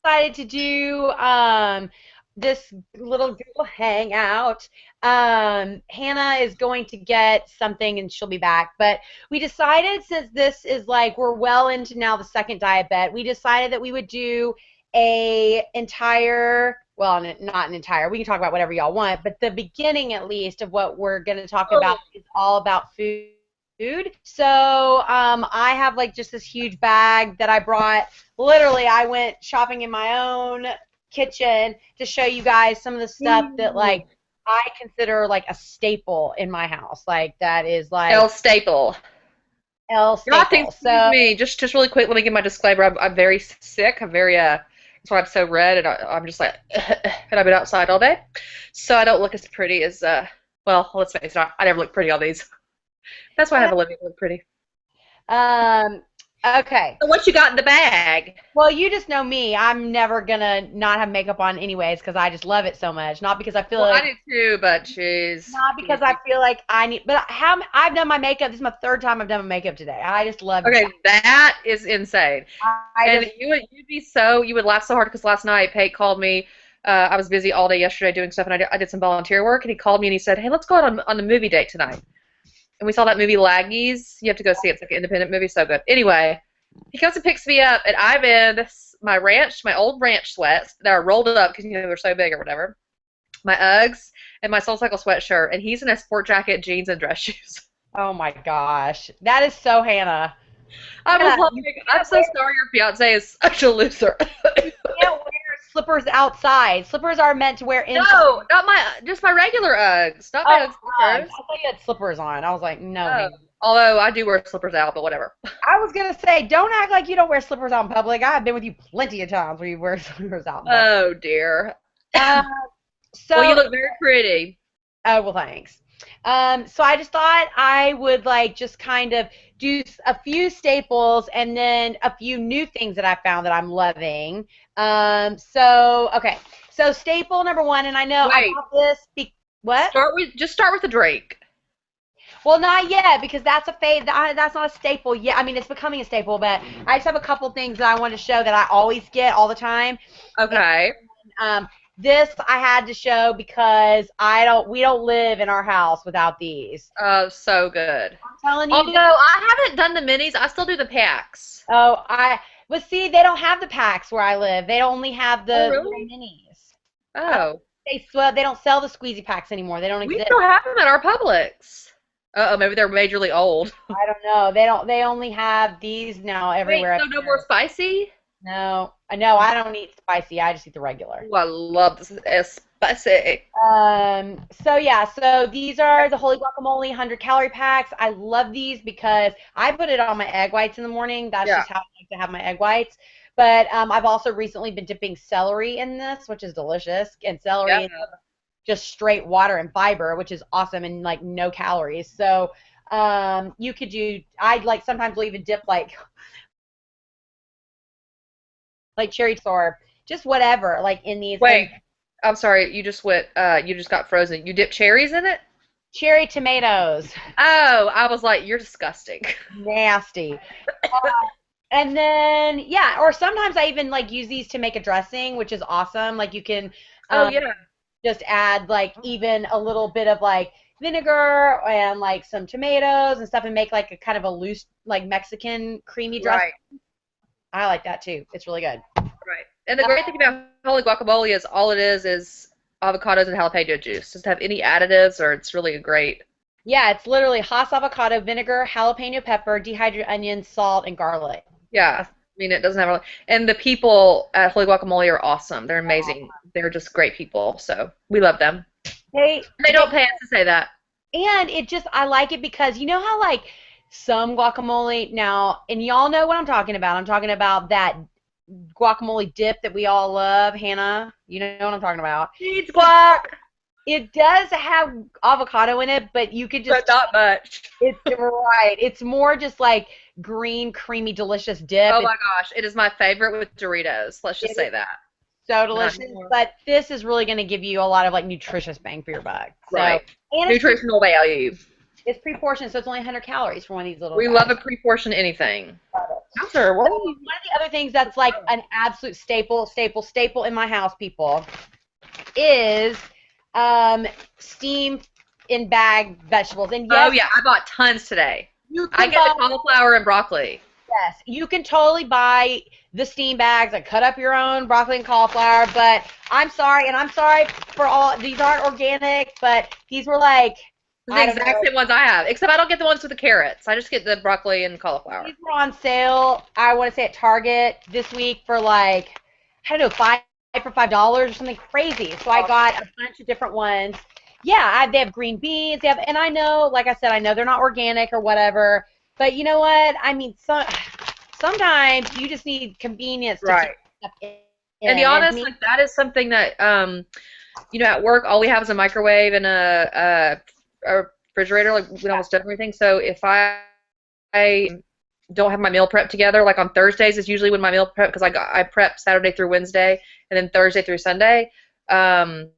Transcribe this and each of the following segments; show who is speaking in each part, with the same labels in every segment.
Speaker 1: decided to do this little Google Hangout. Hannah is going to get something and she'll be back. But we decided since this is like we're well into now the second diet bet, we decided that we would do a entire well, not an entire. We can talk about whatever y'all want, but the beginning at least of what we're going to talk about is all about food. So I have like just this huge bag that I brought. Literally, I went shopping in my own kitchen to show you guys some of the stuff that like I consider like a staple in my house. Like that is like
Speaker 2: El Staple.
Speaker 1: El
Speaker 2: God, excuse
Speaker 1: staple. So
Speaker 2: me. Just really quick, let me give my disclaimer. I'm very sick. I'm very that's why I'm so red, and I'm just like, and I've been outside all day, so I don't look as pretty as well. Let's face it, I never look pretty on these. That's why I have Olivia look pretty.
Speaker 1: um okay.
Speaker 2: So what you got in the bag?
Speaker 1: Well, you just know me. I'm never gonna not have makeup on anyways because I just love it so much. Not because I feel
Speaker 2: Well, I
Speaker 1: like
Speaker 2: do too, but jeez.
Speaker 1: not because I feel like I need, but I've done my makeup. This is my third time I've done my makeup today. I just love
Speaker 2: Okay,
Speaker 1: that.
Speaker 2: that is insane.
Speaker 1: I
Speaker 2: And
Speaker 1: just
Speaker 2: you would laugh so hard because last night Pate called me. I was busy all day yesterday doing stuff, and I did some volunteer work. And he called me and he said, "Hey, let's go out on the movie date tonight." And we saw that movie Laggies. You have to go see it. It's like an independent movie, so good. Anyway, he comes and picks me up, and I'm in my old ranch sweats that are rolled up because they're so big or whatever. My Uggs and my SoulCycle sweatshirt, and he's in a sport jacket, jeans, and dress shoes.
Speaker 1: oh my gosh, that is so Hannah.
Speaker 2: I was
Speaker 1: Hannah, you
Speaker 2: like, I'm
Speaker 1: can't
Speaker 2: so sorry your fiance is such a loser.
Speaker 1: can't wear slippers outside. Slippers are meant to wear inside.
Speaker 2: No, just my regular Uggs, not
Speaker 1: Oh,
Speaker 2: my Uggs
Speaker 1: I
Speaker 2: slippers.
Speaker 1: thought you had slippers on. I was like, no,
Speaker 2: Oh,
Speaker 1: Hannah.
Speaker 2: although I do wear slippers out, but whatever.
Speaker 1: I was gonna say, don't act like you don't wear slippers out in public. I've been with you plenty of times where you wear slippers out in public.
Speaker 2: Oh dear.
Speaker 1: Uh,
Speaker 2: Well, you
Speaker 1: so
Speaker 2: look very pretty.
Speaker 1: Oh, well, thanks. So I just thought I would like just kind of do a few staples and then a few new things that I found that I'm loving. Okay. So staple number one, and I know I
Speaker 2: Wait,
Speaker 1: got this. What?
Speaker 2: Start with the drink.
Speaker 1: Well, not yet because that's a that's not a staple yet. I mean, it's becoming a staple, but I just have a couple things that I want to show that I always get all the time.
Speaker 2: Okay.
Speaker 1: Um, this I had to show because we don't live in our house without these.
Speaker 2: Oh, so good.
Speaker 1: I'm telling you.
Speaker 2: Although I haven't done the minis, I still do the packs.
Speaker 1: But see, they don't have the packs where I live. They only have
Speaker 2: Oh,
Speaker 1: the little
Speaker 2: really?
Speaker 1: minis.
Speaker 2: Oh.
Speaker 1: They don't sell the squeezy packs anymore. They don't
Speaker 2: We
Speaker 1: exist.
Speaker 2: still have them at our Publix. Uh-oh, maybe they're majorly old.
Speaker 1: I don't know. They don't. They only have these now
Speaker 2: Wait,
Speaker 1: everywhere.
Speaker 2: so no more spicy?
Speaker 1: No, no, I don't eat spicy. I just eat the regular.
Speaker 2: Ooh, I love this. It's spicy.
Speaker 1: So yeah, so these are the Holy Guacamole 100-calorie packs. I love these because I put it on my egg whites in the morning. That's
Speaker 2: Yeah.
Speaker 1: just how I like to have my egg whites. But I've also recently been dipping celery in this, which is delicious, and celery
Speaker 2: Yeah.
Speaker 1: is just straight water and fiber, which is awesome and like no calories. So you could do. I'd like sometimes will even dip like cherry or just whatever like in these.
Speaker 2: Wait, I'm sorry. You just got frozen. You dipped cherries in it?
Speaker 1: Cherry tomatoes.
Speaker 2: Oh, I was like, you're disgusting.
Speaker 1: Nasty. And then yeah, or sometimes I even like use these to make a dressing, which is awesome. Like you can
Speaker 2: Oh,
Speaker 1: um,
Speaker 2: yeah.
Speaker 1: just add like even a little bit of like vinegar and like some tomatoes and stuff and make like a kind of a loose like Mexican creamy dressing.
Speaker 2: Right,
Speaker 1: I like that too. It's really good.
Speaker 2: right. And the great thing about holy guacamole is all it is avocados and jalapeno juice. Doesn't have any additives, or it's really great.
Speaker 1: Yeah, it's literally Hass avocado, vinegar, jalapeno pepper, dehydrated onions, salt, and garlic.
Speaker 2: Yeah. I mean, it doesn't have a. And the people at Holy Guacamole are awesome. They're amazing. They're just great people. So we love them.
Speaker 1: They
Speaker 2: They don't pay us to say that.
Speaker 1: And it just, I like it because you know how like some guacamole now, and y'all know what I'm talking about. I'm talking about that guacamole dip that we all love, Hannah. You know what I'm talking about.
Speaker 2: Needs guac,
Speaker 1: It does have avocado in it, but you could
Speaker 2: but
Speaker 1: just,
Speaker 2: not much.
Speaker 1: it's right. It's more just like green, creamy, delicious dip.
Speaker 2: Oh
Speaker 1: It's
Speaker 2: my gosh, it is my favorite with Doritos. Let's just say that.
Speaker 1: so
Speaker 2: Not
Speaker 1: delicious,
Speaker 2: anymore.
Speaker 1: but this is really going to give you a lot of like nutritious bang for your buck. So,
Speaker 2: Right.
Speaker 1: and
Speaker 2: Nutritional value.
Speaker 1: it's pre-portioned, so it's only 100 calories for one of these little
Speaker 2: We
Speaker 1: guys.
Speaker 2: love a pre-portion anything. After
Speaker 1: So
Speaker 2: what?
Speaker 1: one of the other things that's like an absolute staple in my house, people, is um, steam in bag vegetables. And
Speaker 2: Oh
Speaker 1: yes,
Speaker 2: yeah, I bought tons today.
Speaker 1: you
Speaker 2: I
Speaker 1: can
Speaker 2: get the
Speaker 1: buy
Speaker 2: cauliflower and broccoli.
Speaker 1: yes, you can totally buy the steam bags and cut up your own broccoli and cauliflower. But I'm sorry for all these aren't organic, but these were like
Speaker 2: The
Speaker 1: I don't
Speaker 2: exact
Speaker 1: know.
Speaker 2: same ones I have, except I don't get the ones with the carrots. I just get the broccoli and cauliflower.
Speaker 1: These were on sale, I want to say at Target this week for like, I don't know, $5 or something crazy. So I got a bunch of different ones. Yeah, they have green beans. They have, and I know, like I said, I know they're not organic or whatever. But you know what? I mean, sometimes you just need convenience to keep
Speaker 2: Right.
Speaker 1: stuff in.
Speaker 2: And to be
Speaker 1: And
Speaker 2: honest,
Speaker 1: me,
Speaker 2: like that is something that at work all we have is a microwave and a refrigerator. Like we almost do everything. So if I don't have my meal prep together, like on Thursdays is usually when my meal prep because I prep Saturday through Wednesday and then Thursday through Sunday. Um,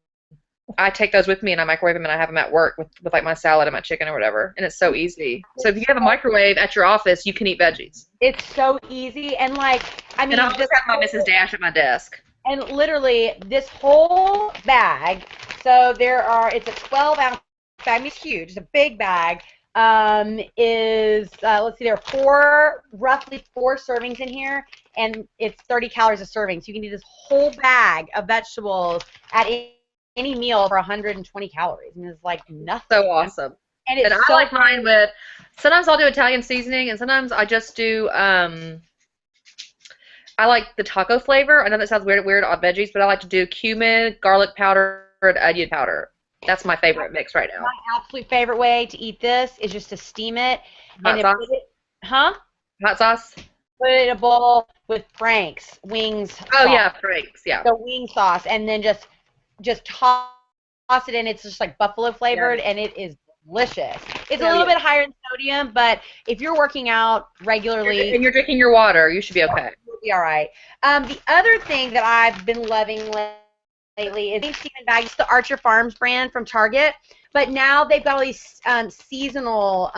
Speaker 2: I take those with me and I microwave them and I have them at work with like my salad and my chicken or whatever. And it's so easy. So if you have a microwave at your office, you can eat veggies.
Speaker 1: it's so easy. And like, I
Speaker 2: And I
Speaker 1: mean,
Speaker 2: always have my Mrs. Dash at my desk.
Speaker 1: and literally this whole bag, so it's a 12-ounce bag. I mean, it's huge. It's a big bag. Is let's see, there are roughly four servings in here, and it's 30 calories a serving. So you can eat this whole bag of vegetables at any meal for 120 calories. I mean, it's like nothing.
Speaker 2: So awesome.
Speaker 1: And
Speaker 2: And
Speaker 1: it's
Speaker 2: I
Speaker 1: so
Speaker 2: like mine with sometimes I'll do Italian seasoning and sometimes I just do I like the taco flavor. I know that sounds weird on veggies, but I like to do cumin, garlic powder, and onion powder. That's my favorite mix right now.
Speaker 1: my absolute favorite way to eat this is just to steam it and
Speaker 2: Hot
Speaker 1: then put
Speaker 2: sauce?
Speaker 1: it, huh?
Speaker 2: Hot sauce?
Speaker 1: Put it in a bowl with Frank's wings
Speaker 2: Oh
Speaker 1: sauce,
Speaker 2: yeah, Frank's, yeah.
Speaker 1: the wing sauce, and then just toss it in. It's just like buffalo
Speaker 2: Yeah.
Speaker 1: flavored, and it is delicious. It's a
Speaker 2: Yeah,
Speaker 1: little
Speaker 2: yeah.
Speaker 1: bit higher in sodium, but if you're working out regularly,
Speaker 2: And you're drinking your water, you should be okay.
Speaker 1: you'll be all right. The other thing that I've been loving lately is Stephen Bags, the Archer Farms brand from Target. But now they've got all these seasonal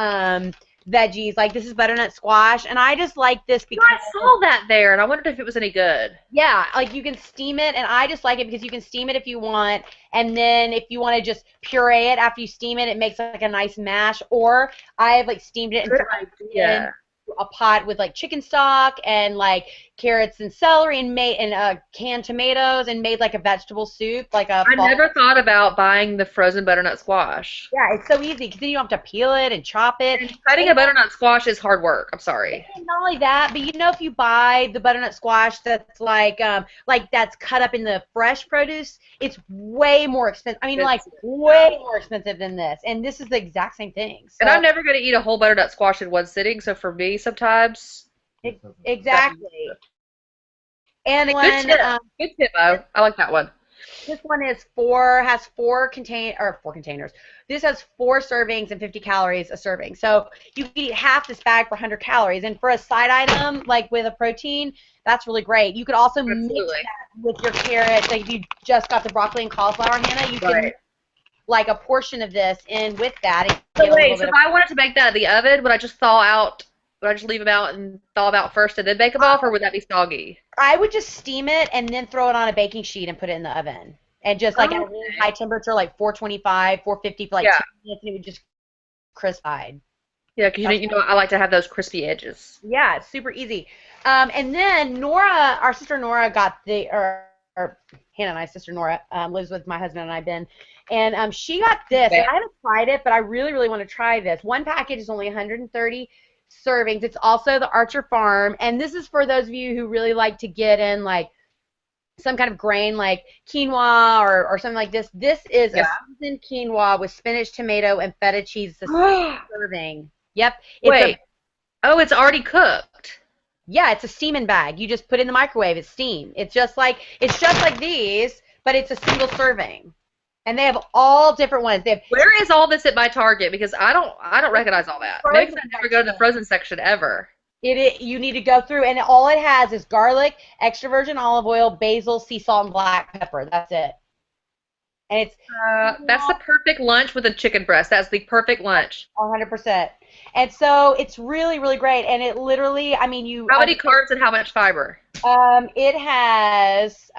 Speaker 1: veggies. Like this is butternut squash, and I just like this
Speaker 2: You know, I
Speaker 1: because
Speaker 2: saw that there and I wondered if it was any good.
Speaker 1: yeah, like you can steam it, and I just like it because you can steam it if you want, and then if you want to just puree it after you steam it, it makes like a nice mash. Or I've like steamed it and
Speaker 2: Good
Speaker 1: thrown it in
Speaker 2: idea.
Speaker 1: a pot with like chicken stock and like carrots and celery and canned tomatoes and made like a vegetable soup, like a
Speaker 2: I
Speaker 1: fall.
Speaker 2: never thought about buying the frozen butternut squash.
Speaker 1: Yeah, it's so easy because then you don't have to peel it and chop it.
Speaker 2: And cutting a butternut squash is hard work. I'm sorry.
Speaker 1: And not only that, but you know, if you buy the butternut squash that's like that's cut up in the fresh produce, it's way more expensive. I mean, like
Speaker 2: It's,
Speaker 1: way more expensive than this. And this is the exact same thing.
Speaker 2: and
Speaker 1: So
Speaker 2: I'm never going to eat a whole butternut squash in one sitting. So for me, sometimes
Speaker 1: exactly. And
Speaker 2: good
Speaker 1: one
Speaker 2: tip. Good tip, Mo. I like that one.
Speaker 1: this one has four containers. This has four servings and 50 calories a serving. So you can eat half this bag for 100 calories. And for a side item, like with a protein, that's really great. You could also mix
Speaker 2: Absolutely.
Speaker 1: that with your carrots. Like if you just got the broccoli and cauliflower, Hannah, you can
Speaker 2: Right.
Speaker 1: like a portion of this in with that. And
Speaker 2: So
Speaker 1: get a little
Speaker 2: wait, so
Speaker 1: bit
Speaker 2: if
Speaker 1: of,
Speaker 2: I wanted to bake that in the oven, would I just leave them out and thaw them out first and then bake them off, or would that be soggy?
Speaker 1: I would just steam it and then throw it on a baking sheet and put it in the oven. And just like at a really high
Speaker 2: Okay.
Speaker 1: temperature, like 425, 450 for like
Speaker 2: Yeah.
Speaker 1: 10 minutes, and it would just crisp side.
Speaker 2: Yeah, because
Speaker 1: That's
Speaker 2: I like to have those crispy edges.
Speaker 1: Yeah, it's super easy. And then Nora, our sister Nora, got or Hannah and I's sister Nora lives with my husband and I, Ben, and she got this.
Speaker 2: Okay.
Speaker 1: And I haven't tried it, but I really, really want to try this. One package is only 130 servings. It's also the Archer Farm, and this is for those of you who really like to get in like some kind of grain like quinoa or something like this. This is a
Speaker 2: Yeah.
Speaker 1: seasoned quinoa with spinach, tomato, and feta cheese. It's a serving. Yep, it's a
Speaker 2: Wait. Oh, it's already cooked.
Speaker 1: yeah, it's a steaming bag. You just put it in the microwave. It's steam. It's just like these, but it's a single serving. And they have all different ones. They have
Speaker 2: Where is all this at my Target? Because I don't recognize all that. Maybe
Speaker 1: frozen
Speaker 2: I never go to the frozen section ever.
Speaker 1: you need to go through, and all it has is garlic, extra virgin olive oil, basil, sea salt, and black pepper. That's it. and it's
Speaker 2: That's the perfect lunch with a chicken breast. That's the perfect lunch.
Speaker 1: 100%. And so it's really, really great. And it literally, I mean,
Speaker 2: How many carbs and how much fiber?
Speaker 1: it has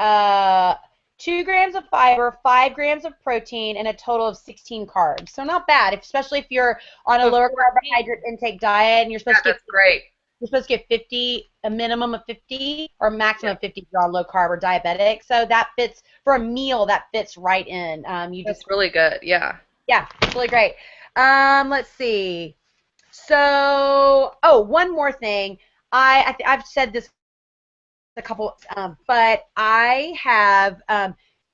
Speaker 1: 2 grams of fiber, 5 grams of protein, and a total of 16 carbs. So not bad, especially if you're on a
Speaker 2: So
Speaker 1: lower
Speaker 2: 14.
Speaker 1: carbohydrate intake diet and
Speaker 2: Yeah, that's great.
Speaker 1: you're supposed to get 50, a minimum of 50 or maximum of 50 if you're on low carb or diabetic. So that fits for a meal. That fits right in. You just
Speaker 2: That's really good. Yeah.
Speaker 1: yeah, it's really great. Let's see. So, oh, one more thing. I've said this a couple, but I have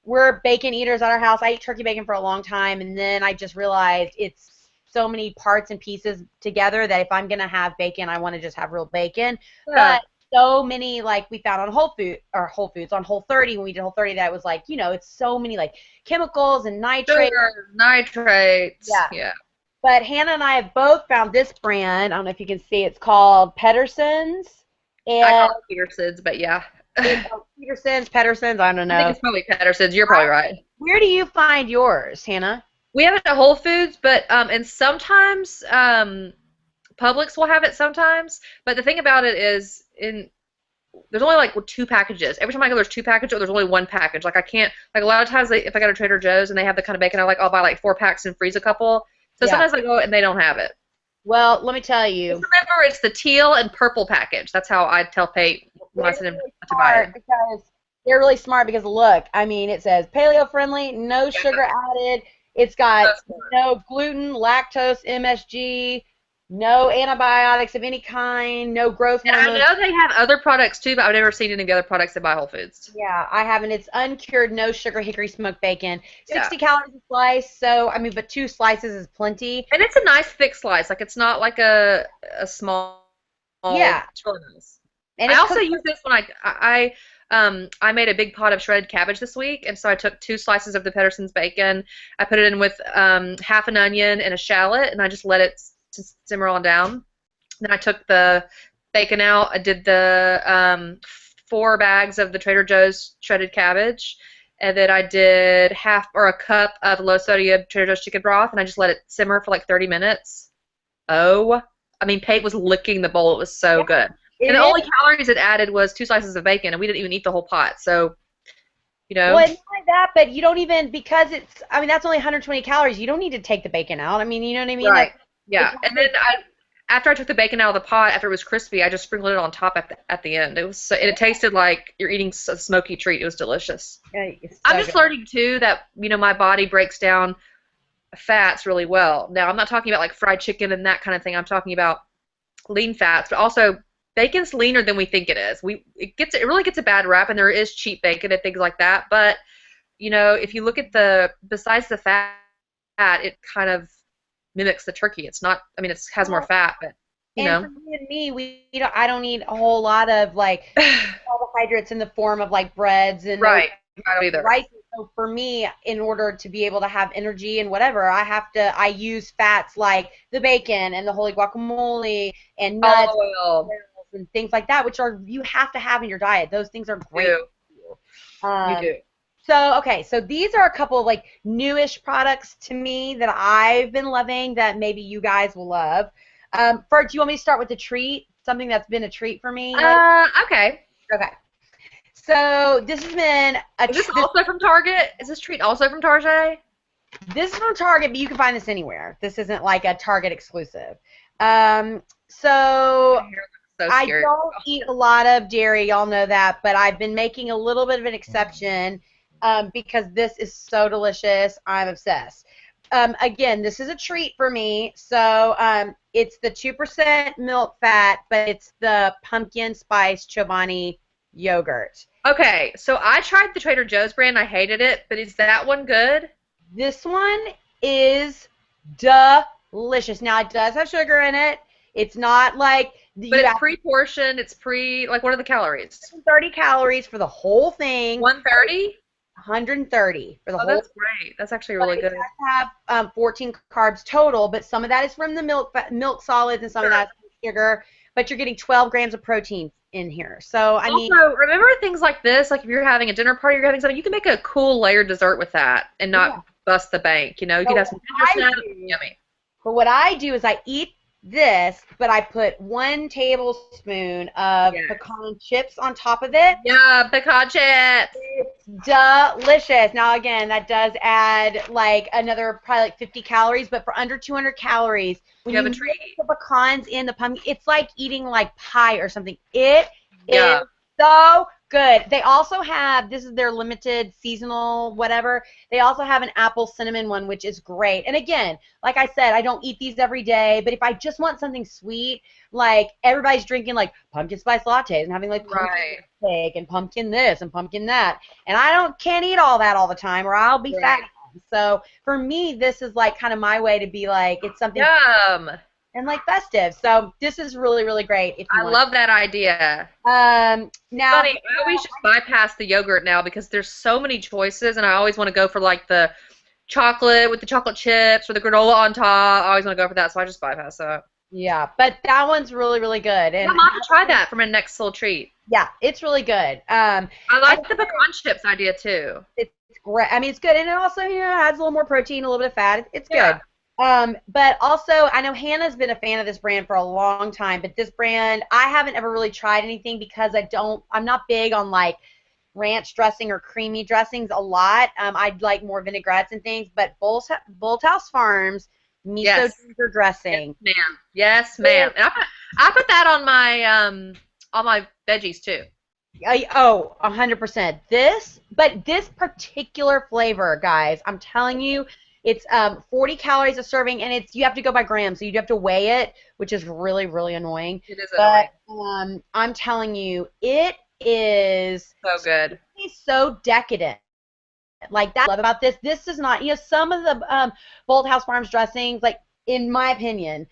Speaker 1: we're bacon eaters at our house. I eat turkey bacon for a long time, and then I just realized it's so many parts and pieces together that if I'm gonna have bacon, I want to just have real bacon.
Speaker 2: Yeah.
Speaker 1: But so many like we found on Whole Foods on Whole 30 when we did Whole 30 that was like it's so many like chemicals and nitrates.
Speaker 2: Sugar, nitrates.
Speaker 1: Yeah.
Speaker 2: Yeah.
Speaker 1: But Hannah and I have both found this brand. I don't know if you can see. It's called Pedersen's,
Speaker 2: I
Speaker 1: and
Speaker 2: call it Peterson's, but yeah.
Speaker 1: it's
Speaker 2: I
Speaker 1: Peterson's, Pedersen's. I don't
Speaker 2: think
Speaker 1: know.
Speaker 2: it's probably Peterson's. You're probably right.
Speaker 1: Where do you find yours, Hannah?
Speaker 2: We have it at Whole Foods, but and sometimes Publix will have it sometimes. But the thing about it is, there's only like two packages. Every time I go, there's two packages, or there's only one package. Like I can't like a lot of times if I go to Trader Joe's and they have the kind of bacon, I'll buy like 4 packs and freeze a couple. So
Speaker 1: Yeah.
Speaker 2: sometimes I go and they don't have it.
Speaker 1: Well, let me tell
Speaker 2: Just
Speaker 1: you,
Speaker 2: remember, it's the teal and purple package. That's how I tell Pate when I
Speaker 1: they're
Speaker 2: send him
Speaker 1: really
Speaker 2: to buy it.
Speaker 1: smart because they're really smart because look, I mean, it says paleo friendly, no
Speaker 2: Yeah,
Speaker 1: sugar added. It's got
Speaker 2: that's smart.
Speaker 1: no gluten, lactose, MSG, no antibiotics of any kind, no growth
Speaker 2: And I
Speaker 1: hormones.
Speaker 2: know they have other products too, but I've never seen any of the other products at buy Whole Foods.
Speaker 1: Yeah, I haven't. It's uncured, no sugar hickory smoked bacon.
Speaker 2: Yeah.
Speaker 1: 60 calories a slice. So, I mean, but 2 slices is plenty.
Speaker 2: And it's a nice thick slice. Like it's not like a small.
Speaker 1: Yeah.
Speaker 2: It's really nice.
Speaker 1: And
Speaker 2: I
Speaker 1: it
Speaker 2: also
Speaker 1: cooks.
Speaker 2: use this when I made a big pot of shredded cabbage this week, and so I took 2 slices of the Pedersen's bacon. I put it in with half an onion and a shallot, and I just let it simmer on down. Then I took the bacon out. I did the 4 bags of the Trader Joe's shredded cabbage, and then I did half or a cup of low sodium Trader Joe's chicken broth, and I just let it simmer for like 30 minutes. Oh, I mean, Pate was licking the bowl. It was so good.
Speaker 1: It
Speaker 2: And the only
Speaker 1: is.
Speaker 2: calories it added was 2 slices of bacon, and we didn't even eat the whole pot. So, you know,
Speaker 1: Well, it's not like that, but you don't even, because I mean, that's only 120 calories. You don't need to take the bacon out. I mean, you know what I mean?
Speaker 2: right?
Speaker 1: Like, the
Speaker 2: Yeah. And then after I took the bacon out of the pot, after it was crispy, I just sprinkled it on top at the end. It was and it tasted like you're eating a smoky treat. It was delicious.
Speaker 1: it's
Speaker 2: I'm
Speaker 1: so
Speaker 2: just
Speaker 1: good.
Speaker 2: learning too that my body breaks down fats really well. Now I'm not talking about like fried chicken and that kind of thing. I'm talking about lean fats, but also bacon's leaner than we think it is. It really gets a bad rap, and there is cheap bacon and things like that. But if you look at besides the fat, it kind of mimics the turkey. It's not. I mean, it has more
Speaker 1: Well,
Speaker 2: fat, but you
Speaker 1: and
Speaker 2: know.
Speaker 1: for you and me, I don't need a whole lot of like carbohydrates in the form of like breads and
Speaker 2: Right. I don't either.
Speaker 1: rice. So for me, in order to be able to have energy and whatever, I use fats like the bacon and the holy guacamole and nuts
Speaker 2: Olive oil.
Speaker 1: and things like that, which you have to have in your diet. Those things are
Speaker 2: You
Speaker 1: great
Speaker 2: do.
Speaker 1: for you.
Speaker 2: You do.
Speaker 1: So okay, so these are a couple of like newish products to me that I've been loving that maybe you guys will love. First, do you want me to start with the treat? Something that's been a treat for me lately?
Speaker 2: Okay.
Speaker 1: Okay. So this has been
Speaker 2: Is this also from Target? Is this treat also from Target?
Speaker 1: this is from Target, but you can find this anywhere. This isn't like a Target exclusive. So
Speaker 2: So
Speaker 1: I
Speaker 2: scary.
Speaker 1: don't eat a lot of dairy, y'all know that, but I've been making a little bit of an exception because this is so delicious. I'm obsessed. Again, this is a treat for me. So it's the 2% milk fat, but it's the pumpkin spice Chobani yogurt.
Speaker 2: Okay, so I tried the Trader Joe's brand. I hated it, but is that one good?
Speaker 1: This one is delicious. Now, it does have sugar in it. It's not like
Speaker 2: But
Speaker 1: you
Speaker 2: it's
Speaker 1: have
Speaker 2: pre-portioned. It's like what are the calories?
Speaker 1: 30 calories for the whole thing,
Speaker 2: 130?
Speaker 1: 130 for the
Speaker 2: Oh,
Speaker 1: whole
Speaker 2: that's great. That's actually
Speaker 1: but
Speaker 2: really
Speaker 1: it
Speaker 2: good.
Speaker 1: does have 14 carbs total, but some of that is from the milk solids and some of
Speaker 2: Sure.
Speaker 1: that's from sugar. but you're getting 12 grams of protein in here. So, I mean,
Speaker 2: Also, remember things like this, like if you're having a dinner party, you're having something, you can make a cool layered dessert with that and
Speaker 1: yeah.
Speaker 2: not bust the bank. You know, you could
Speaker 1: So
Speaker 2: have
Speaker 1: what
Speaker 2: some ginger
Speaker 1: I
Speaker 2: snaps.
Speaker 1: do
Speaker 2: Yummy.
Speaker 1: But what I do is I eat this, but I put 1 tablespoon of
Speaker 2: Yeah.
Speaker 1: pecan chips on top of it.
Speaker 2: Yeah, pecan chips.
Speaker 1: It's delicious. Now, again, that does add like another probably like 50 calories, but for under 200 calories, when
Speaker 2: You have
Speaker 1: you
Speaker 2: a
Speaker 1: mix
Speaker 2: treat.
Speaker 1: the pecans in the pumpkin, it's like eating like pie or something. It is
Speaker 2: Yeah.
Speaker 1: so good. They also have, this is their limited seasonal whatever. They also have an apple cinnamon one, which is great. And again, like I said, I don't eat these every day, but if I just want something sweet, like everybody's drinking like pumpkin spice lattes and having like pumpkin
Speaker 2: Right.
Speaker 1: cake and pumpkin this and pumpkin that, and I don't can't eat all that all the time or I'll be fat.
Speaker 2: Right.
Speaker 1: So for me, this is like kind of my way to be like it's something
Speaker 2: Yum.
Speaker 1: and like festive. So this is really really great if you
Speaker 2: I
Speaker 1: want.
Speaker 2: love that idea.
Speaker 1: Now
Speaker 2: Funny, I always just bypass the yogurt now because there's so many choices, and I always want to go for like the chocolate with the chocolate chips or the granola on top. I always want to go for that, so I just bypass that.
Speaker 1: yeah, but that one's really really good
Speaker 2: Yeah,
Speaker 1: and
Speaker 2: I'm gonna have to try that for my next little treat.
Speaker 1: yeah, it's really good.
Speaker 2: I
Speaker 1: I
Speaker 2: like the pecan chips idea too.
Speaker 1: it's great. I mean, it's good, and it also adds a little more protein, a little bit of fat. It's
Speaker 2: Yeah.
Speaker 1: good. But also, I know Hannah's been a fan of this brand for a long time, but this brand, I haven't ever really tried anything because I'm not big on like ranch dressing or creamy dressings a lot. I'd like more vinaigrettes and things, but Bolthouse Farms miso
Speaker 2: Yes.
Speaker 1: ginger
Speaker 2: Yes,
Speaker 1: dressing.
Speaker 2: ma'am. Yes, ma'am. And I put that on my veggies too.
Speaker 1: Oh, 100%. But this particular flavor, guys, I'm telling you, it's 40 calories a serving, and you have to go by grams, so you do have to weigh it, which is really, really annoying.
Speaker 2: It is
Speaker 1: But
Speaker 2: annoying.
Speaker 1: I'm telling you, it is
Speaker 2: So good.
Speaker 1: so decadent. Like that I love about this. This is not, some of the Bold House Farms dressings, like in my opinion,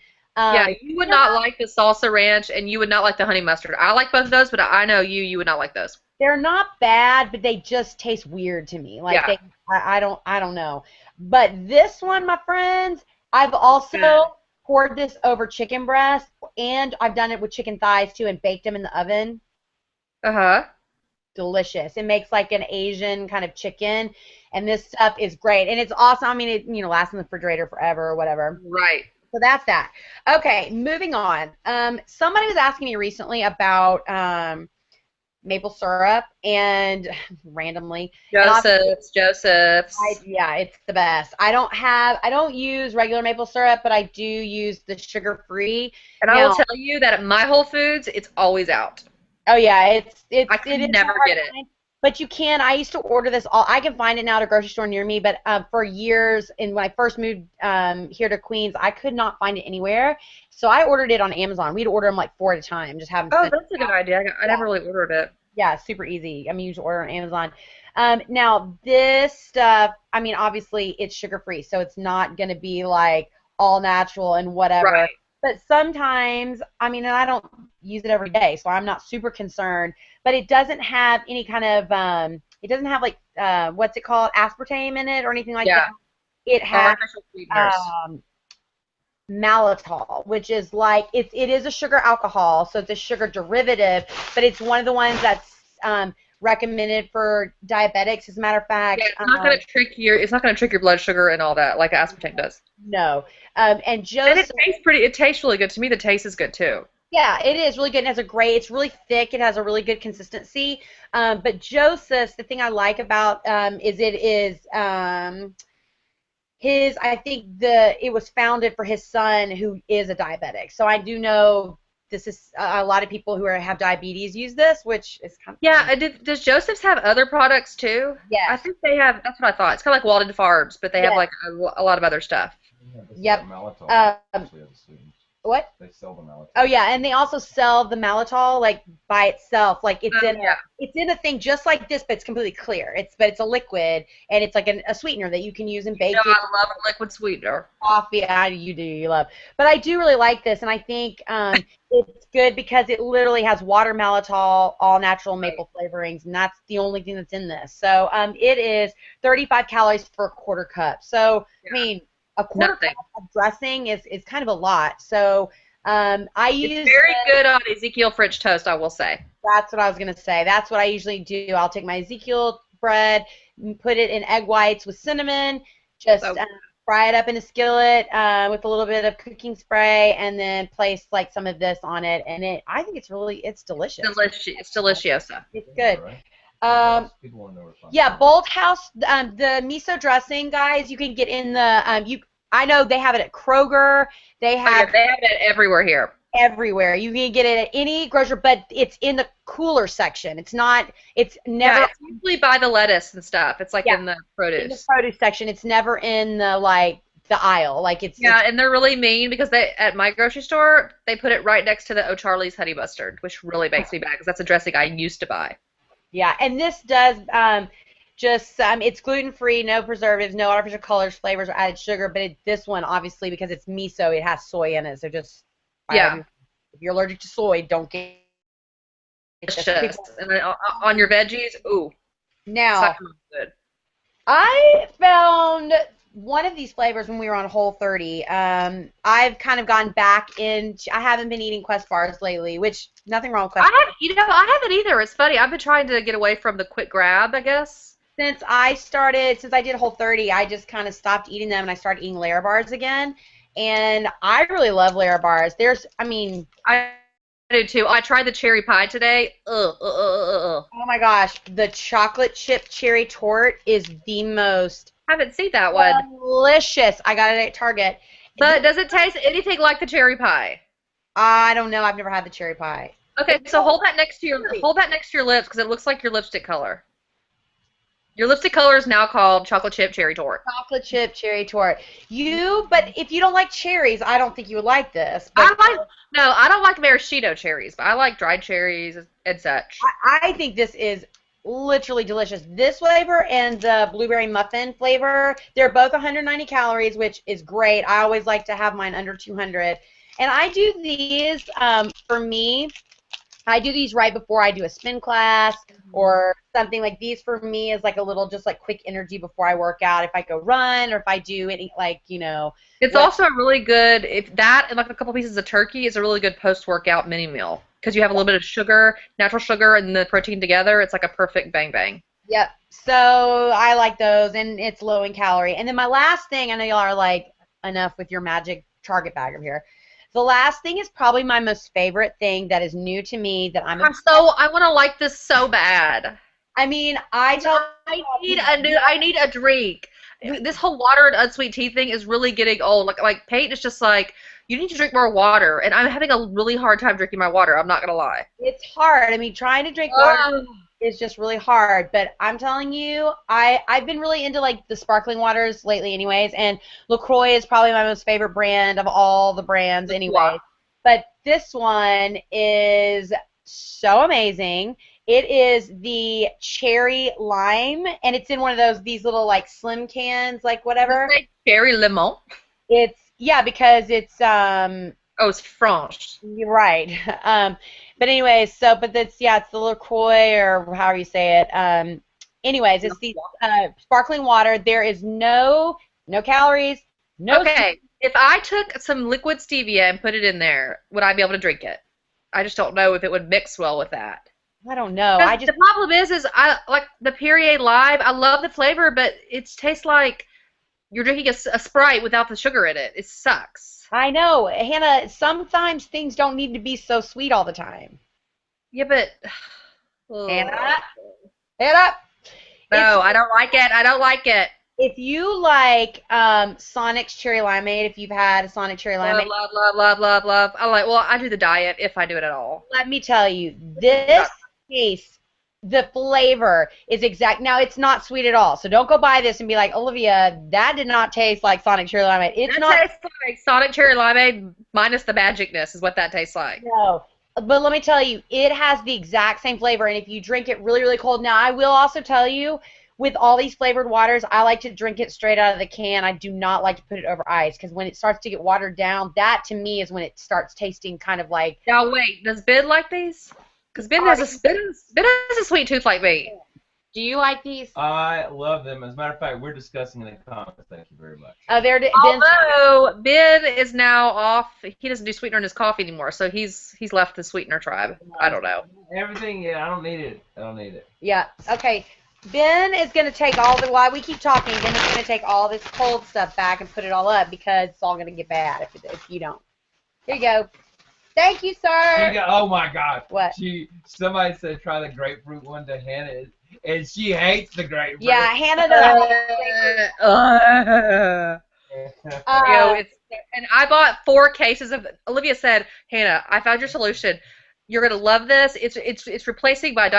Speaker 2: Yeah,
Speaker 1: um,
Speaker 2: you would not like the salsa ranch, and you would not like the honey mustard. I like both of those, but I know you would not like those.
Speaker 1: they're not bad, but they just taste weird to me. Like
Speaker 2: Yeah.
Speaker 1: I don't know. But this one, my friends, I've
Speaker 2: Good.
Speaker 1: also poured this over chicken breast, and I've done it with chicken thighs too, and baked them in the oven.
Speaker 2: Uh-huh.
Speaker 1: Delicious. It makes like an Asian kind of chicken, and this stuff is great, and it's awesome. I mean, it lasts in the refrigerator forever or whatever.
Speaker 2: Right.
Speaker 1: So that's that. Okay, moving on. Somebody was asking me recently about maple syrup and randomly and
Speaker 2: Joseph's, Joseph's.
Speaker 1: yeah, it's the best. I don't use regular maple syrup, but I do use the sugar free.
Speaker 2: And I will
Speaker 1: Now,
Speaker 2: tell you that at my Whole Foods, it's always out.
Speaker 1: oh yeah,
Speaker 2: I
Speaker 1: it
Speaker 2: could
Speaker 1: is
Speaker 2: never
Speaker 1: hard
Speaker 2: get
Speaker 1: to
Speaker 2: it.
Speaker 1: find, but you can. I used to order this all. I can find it now at a grocery store near me, but for years, and when I first moved here to Queens, I could not find it anywhere. So I ordered it on Amazon. We'd order them like 4 at a time, just have them
Speaker 2: Oh,
Speaker 1: sent
Speaker 2: that's a good
Speaker 1: out.
Speaker 2: idea. I
Speaker 1: Yeah,
Speaker 2: never really ordered it.
Speaker 1: yeah, super easy. I mean, you just order on Amazon. Now this stuff, I mean, obviously it's sugar free, so it's not gonna be like all natural and whatever.
Speaker 2: Right.
Speaker 1: But sometimes, I mean, and I don't use it every day, so I'm not super concerned. But it doesn't have any kind of, it doesn't have like, what's it called, aspartame in it or anything like that.
Speaker 2: Yeah.
Speaker 1: It has
Speaker 2: Artificial sweeteners.
Speaker 1: um, maltol, which is like it is a sugar alcohol, so it's a sugar derivative, but it's one of the ones that's recommended for diabetics. As a matter of
Speaker 2: Yeah,
Speaker 1: fact,
Speaker 2: it's not gonna trick your blood sugar and all that like aspartame does.
Speaker 1: no, and
Speaker 2: And it
Speaker 1: Joseph,
Speaker 2: tastes it tastes really good. To me, the taste is good too.
Speaker 1: yeah, it is really good. It has a great, it's really thick. It has a really good consistency. But Joseph's, the thing I like about is it is I think it was founded for his son who is a diabetic. So I do know this is a lot of people who have diabetes use this, which is kind of
Speaker 2: Yeah, does Joseph's have other products too? I
Speaker 1: yes,
Speaker 2: think they have. That's what I thought. It's kind of like Walden Farms, but they have
Speaker 1: yes,
Speaker 2: like a lot of other stuff.
Speaker 3: Yeah, they
Speaker 1: yep.
Speaker 3: sell malatol
Speaker 1: Um,
Speaker 3: actually at the students.
Speaker 1: what?
Speaker 3: They sell the malatol.
Speaker 1: Oh yeah, and they also sell the maltol like by itself, like
Speaker 2: Oh yeah.
Speaker 1: it's in a thing just like this, but it's completely clear. It's a liquid, and it's like a sweetener that you can use in
Speaker 2: You know,
Speaker 1: baking,
Speaker 2: I love a liquid sweetener.
Speaker 1: coffee. You do, you love. But I do really like this, and I think it's good because it literally has water maltol, all natural
Speaker 2: Right.
Speaker 1: maple flavorings, and that's the only thing that's in this. So it is 35 calories for a quarter cup. So I
Speaker 2: Yeah.
Speaker 1: mean, a quarter
Speaker 2: Nothing.
Speaker 1: cup of dressing is kind of a lot. So I
Speaker 2: It's
Speaker 1: use
Speaker 2: very good on Ezekiel French toast, I will say.
Speaker 1: That's what I was gonna say. That's what I usually do. I'll take my Ezekiel bread, put it in egg whites with cinnamon, just
Speaker 2: So
Speaker 1: fry it up in a skillet with a little bit of cooking spray, and then place like some of this on it. And I think it's delicious.
Speaker 2: delicious. It's deliciosa.
Speaker 1: It's good. Um, yeah, Bolt House, the miso dressing, guys, you can get in the I know they have it at Kroger. They
Speaker 2: Oh yeah,
Speaker 1: have
Speaker 2: they have it everywhere here.
Speaker 1: everywhere. You can get it at any grocery, but it's in the cooler section. It's not. It's
Speaker 2: Yeah,
Speaker 1: never.
Speaker 2: it's usually by the lettuce and stuff. It's like
Speaker 1: Yeah,
Speaker 2: in the
Speaker 1: in the
Speaker 2: produce.
Speaker 1: produce section. It's never in the like the aisle. Like it's
Speaker 2: Yeah, and they're really mean because they at my grocery store they put it right next to the O'Charlie's honey mustard, which really makes me mad because that's a dressing I used to buy.
Speaker 1: yeah. And this does just it's gluten free, no preservatives, no artificial colors, flavors, or added sugar. But this one obviously because it's miso, it has soy in it. So just
Speaker 2: Yeah,
Speaker 1: if you're allergic to soy, don't get this.
Speaker 2: delicious. And then on your veggies, ooh, suck
Speaker 1: Now
Speaker 2: 'em up good.
Speaker 1: I found one of these flavors when we were on Whole 30. I've kind of gone back in. I haven't been eating Quest bars lately, which nothing wrong with Quest
Speaker 2: I have, I haven't either. It's funny. I've been trying to get away from the quick grab, I guess.
Speaker 1: Since I did Whole 30, I just kind of stopped eating them and I started eating Layer bars again. And I really love Layer bars. I mean,
Speaker 2: I do too. I tried the cherry pie today. Ugh, ugh.
Speaker 1: oh my gosh, the chocolate chip cherry tort is the most
Speaker 2: I haven't seen that one.
Speaker 1: delicious. I got it at Target.
Speaker 2: But does it taste anything like the cherry pie?
Speaker 1: I don't know. I've never had the cherry pie.
Speaker 2: Okay, so hold that next to your lips because it looks like your lipstick color. Your lipstick color is now called chocolate chip cherry tort.
Speaker 1: Chocolate chip cherry tort. But if you don't like cherries, I don't think you would like this. But
Speaker 2: I don't like maraschino cherries, but I like dried cherries and such.
Speaker 1: I think this is literally delicious. This flavor and the blueberry muffin flavor, they're both 190 calories, which is great. I always like to have mine under 200. And I do these, for me, I do these right before I do a spin class or something like these for me is like a little just like quick energy before I work out. If I go run or if I do any like,
Speaker 2: It's
Speaker 1: what
Speaker 2: also a really good, if that and like a couple pieces of turkey is a really good post-workout mini meal because you have a little bit of sugar, natural sugar, and the protein together. It's like a perfect bang bang.
Speaker 1: Yep. So I like those and it's low in calorie. And then my last thing, I know y'all are like enough with your magic Target bag over here. The last thing is probably my most favorite thing that is new to me that
Speaker 2: I want to like this so bad.
Speaker 1: I mean, I tell
Speaker 2: I need a drink. This whole water and unsweet tea thing is really getting old. Like Peyton is just like, you need to drink more water, and I'm having a really hard time drinking my water. I'm not gonna lie.
Speaker 1: it's hard. I mean, trying to drink water is just really hard. But I'm telling you, I've been really into like the sparkling waters lately, anyways. And LaCroix is probably my most favorite brand of all the brands, anyways. But this one is so amazing. It is the cherry lime, and it's in one of these little like slim cans, like whatever.
Speaker 2: Say cherry lemon.
Speaker 1: Yeah, because it's
Speaker 2: Oh, it's French.
Speaker 1: you're right. But anyways, but it's the LaCroix or however you say it. Anyways, it's the sparkling water. There is no calories, no.
Speaker 2: Okay, if I took some liquid stevia and put it in there, would I be able to drink it? I just don't know if it would mix well with that.
Speaker 1: I don't know.
Speaker 2: The problem is I like the Perrier Live. I love the flavor, but it tastes like you're drinking a Sprite without the sugar in it. It sucks.
Speaker 1: I know, Hannah. Sometimes things don't need to be so sweet all the time.
Speaker 2: Yeah, but
Speaker 1: Hannah, Hannah.
Speaker 2: no, I don't like it. I don't like it.
Speaker 1: If you like Sonic's cherry limeade, if you've had a Sonic cherry limeade,
Speaker 2: Love. I do the diet if I do it at all.
Speaker 1: let me tell you, this taste, the flavor is exact. Now, it's not sweet at all, so don't go buy this and be like, Olivia, that did not taste like Sonic cherry limeade. It's not.
Speaker 2: Tastes like Sonic cherry limeade minus the magicness is what that tastes like.
Speaker 1: No. But let me tell you, it has the exact same flavor, and if you drink it really, really cold. Now, I will also tell you, with all these flavored waters, I like to drink it straight out of the can. I do not like to put it over ice, because when it starts to get watered down, that to me is when it starts tasting kind of like.
Speaker 2: Now wait, does Ben like these? Because Ben has a sweet tooth like me.
Speaker 1: Do you like these?
Speaker 3: I love them. As a matter of fact, we're discussing in the comments. Thank you very much.
Speaker 1: Ben's.
Speaker 2: Although Ben is now off, he doesn't do sweetener in his coffee anymore, so he's left the sweetener tribe. I don't know.
Speaker 3: Everything, yeah, I don't need it. I don't need it.
Speaker 1: Yeah. Okay. Ben is going to take all the, while we keep talking, Ben is going to take all this cold stuff back and put it all up because it's all going to get bad if you don't. Here you go. Thank you, sir.
Speaker 3: Oh my God.
Speaker 1: What?
Speaker 3: Somebody said try the grapefruit one to Hannah, and she hates the grapefruit.
Speaker 1: Yeah, Hannah doesn't like
Speaker 2: and I bought 4 cases of. Olivia said, "Hannah, I found your solution. You're gonna love this. It's replacing my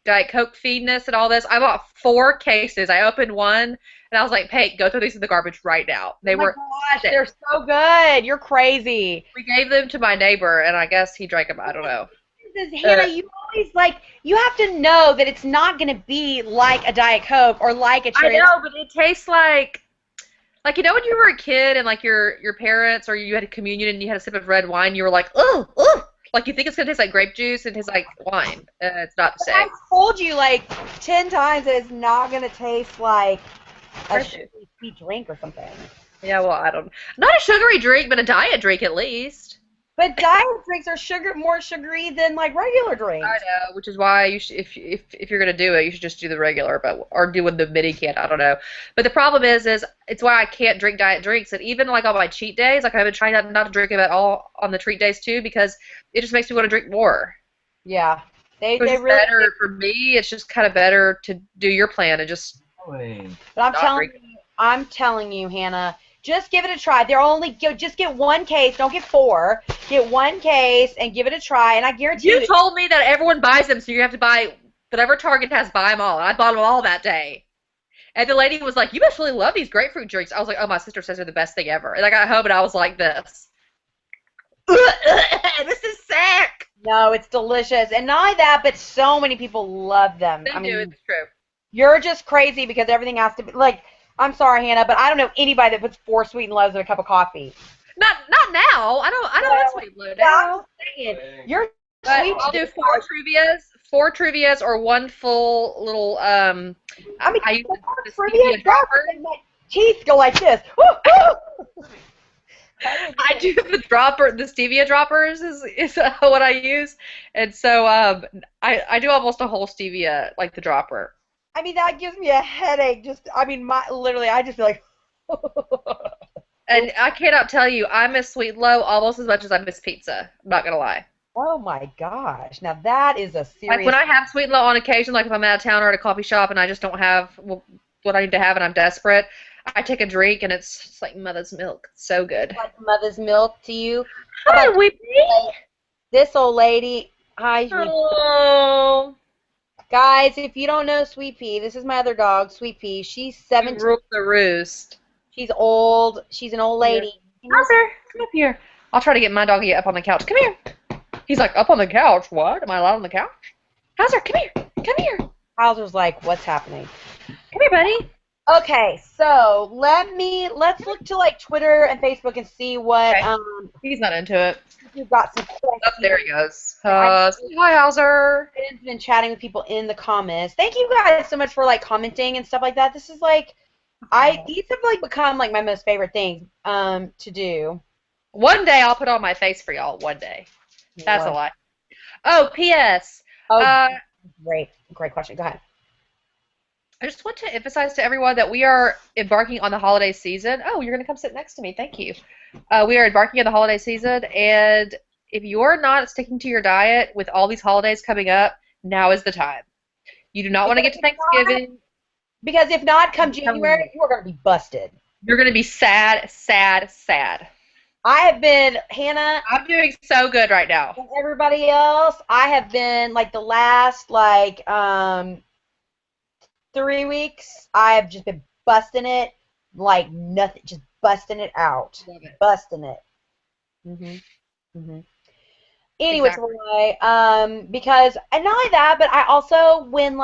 Speaker 2: Diet Coke feedness and all this. I bought 4 cases. I opened one and I was like, "Hey, go throw these in the garbage right now."
Speaker 1: Oh
Speaker 2: They
Speaker 1: my
Speaker 2: were
Speaker 1: gosh,
Speaker 2: sick.
Speaker 1: they're so good. You're crazy.
Speaker 2: We gave them to my neighbor, and I guess he drank them. I don't know.
Speaker 1: Hannah, you always you have to know that it's not going to be like a Diet Coke or like a
Speaker 2: I
Speaker 1: cherry.
Speaker 2: know, but it tastes like when you were a kid and like your parents or you had a communion and you had a sip of red wine, you were like, oh, like you think it's gonna taste like grape juice and tastes like wine. It's not the
Speaker 1: I
Speaker 2: same.
Speaker 1: told you 10 times that it's not going to taste like a sugary sweet drink or something.
Speaker 2: Yeah, well, I don't. Not a sugary drink, but a diet drink at least.
Speaker 1: But diet drinks are more sugary than regular drinks.
Speaker 2: I know, which is why you should, if you're gonna do it, you should just do the regular, or do with the mini can. I don't know. But the problem is it's why I can't drink diet drinks, and even on my cheat days, I've been trying not to drink them at all on the treat days too, because it just makes me want to drink more.
Speaker 1: Yeah, they
Speaker 2: Which is
Speaker 1: really.
Speaker 2: better for me. It's just kind of better to do your plan and just.
Speaker 1: But
Speaker 2: not
Speaker 1: I'm telling you, Hannah. Just give it a try. Just get 1 case. Don't get 4. Get 1 case and give it a try. And I guarantee
Speaker 2: You told me that everyone buys them, so you have to buy whatever Target has. Buy them all. And I bought them all that day. And the lady was like, "You must really love these grapefruit drinks." I was like, "Oh, my sister says they're the best thing ever." And I got home and I was like, "This is sick."
Speaker 1: No, it's delicious. And not only that, but so many people love them.
Speaker 2: They do. It's true.
Speaker 1: You're just crazy because everything has to be I'm sorry, Hannah, but I don't know anybody that puts 4 Sweet and Lows in a cup of coffee.
Speaker 2: Not now. I don't have Sweet and Low now.
Speaker 1: You're
Speaker 2: But
Speaker 1: sweet.
Speaker 2: I'll do 4 trivias, or 1 full little. I use the stevia dropper.
Speaker 1: My teeth go like this.
Speaker 2: I do the stevia droppers is what I use, and so I do almost a whole stevia, like the dropper.
Speaker 1: I mean, that gives me a headache. Literally, I just feel like.
Speaker 2: And I cannot tell you, I miss Sweet and Low almost as much as I miss pizza. I'm not gonna lie.
Speaker 1: Oh my gosh! Now that is a serious.
Speaker 2: Like when I have Sweet and Low on occasion, like if I'm out of town or at a coffee shop and I just don't have what I need to have and I'm desperate, I take a drink and it's like mother's milk. It's so good.
Speaker 1: Like mother's milk to you.
Speaker 2: Hi, Whitney.
Speaker 1: This old lady. Hi,
Speaker 2: Hello.
Speaker 1: Guys, if you don't know Sweet Pea, this is my other dog, Sweet Pea. She's 17.
Speaker 2: Rule the roost.
Speaker 1: She's old. She's an old lady.
Speaker 2: Hauser, come up here. I'll try to get my dog to get up on the couch. Come here. He's like, up on the couch? What? Am I allowed on the couch? Hauser, come here. Come here.
Speaker 1: Hauser's like, what's happening?
Speaker 2: Come here, buddy.
Speaker 1: Okay, so let's look to Twitter and Facebook and see what
Speaker 2: He's not into it.
Speaker 1: You've got some questions.
Speaker 2: Oh, there he goes. Hi, Hauser.
Speaker 1: I've been chatting with people in the comments. Thank you guys so much for commenting and stuff like that. This is these have become my most favorite things to do.
Speaker 2: One day I'll put on my face for y'all. One day. That's a lie. Oh, P.S.
Speaker 1: Great question. Go ahead.
Speaker 2: I just want to emphasize to everyone that we are embarking on the holiday season. Oh, you're going to come sit next to me. Thank you. We are embarking on the holiday season, and if you're not sticking to your diet with all these holidays coming up, now is the time. You do not want to get to Thanksgiving.
Speaker 1: Because if not, come January, you are going to be busted.
Speaker 2: You're going to be sad, sad, sad.
Speaker 1: I have been, Hannah.
Speaker 2: I'm doing so good right now.
Speaker 1: And everybody else, I have been, the last, 3 weeks, I have just been busting it like nothing, just busting it out.
Speaker 2: Love it.
Speaker 1: Busting it. Anyway,
Speaker 2: Exactly.
Speaker 1: because, and not only that, but I also, when,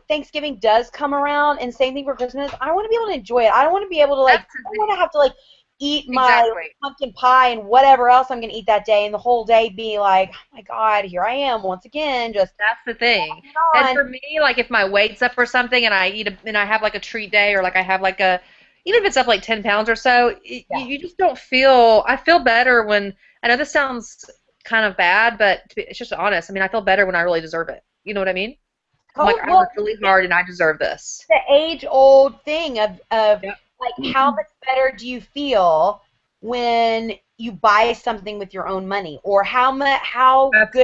Speaker 1: Thanksgiving does come around, and same thing for Christmas, I want to be able to enjoy it. I don't want to be able to, I don't want to have to, eat my
Speaker 2: Exactly.
Speaker 1: pumpkin pie and whatever else I'm going to eat that day, and the whole day be like, oh my God, here I am once again, just
Speaker 2: That's the thing. And
Speaker 1: on.
Speaker 2: for me, like if my weight's up or something and and I have like a treat day or like I have like a, even if it's up like 10 pounds or so,
Speaker 1: Yeah.
Speaker 2: you just don't feel, I feel better when, I know this sounds kind of bad, but it's just honest. I mean, I feel better when I really deserve it. You know what I mean? I'm like, I
Speaker 1: Well,
Speaker 2: worked really hard and I deserve this.
Speaker 1: the age old thing of
Speaker 2: Yep.
Speaker 1: like how much better do you feel when you buy something with your own money, or how good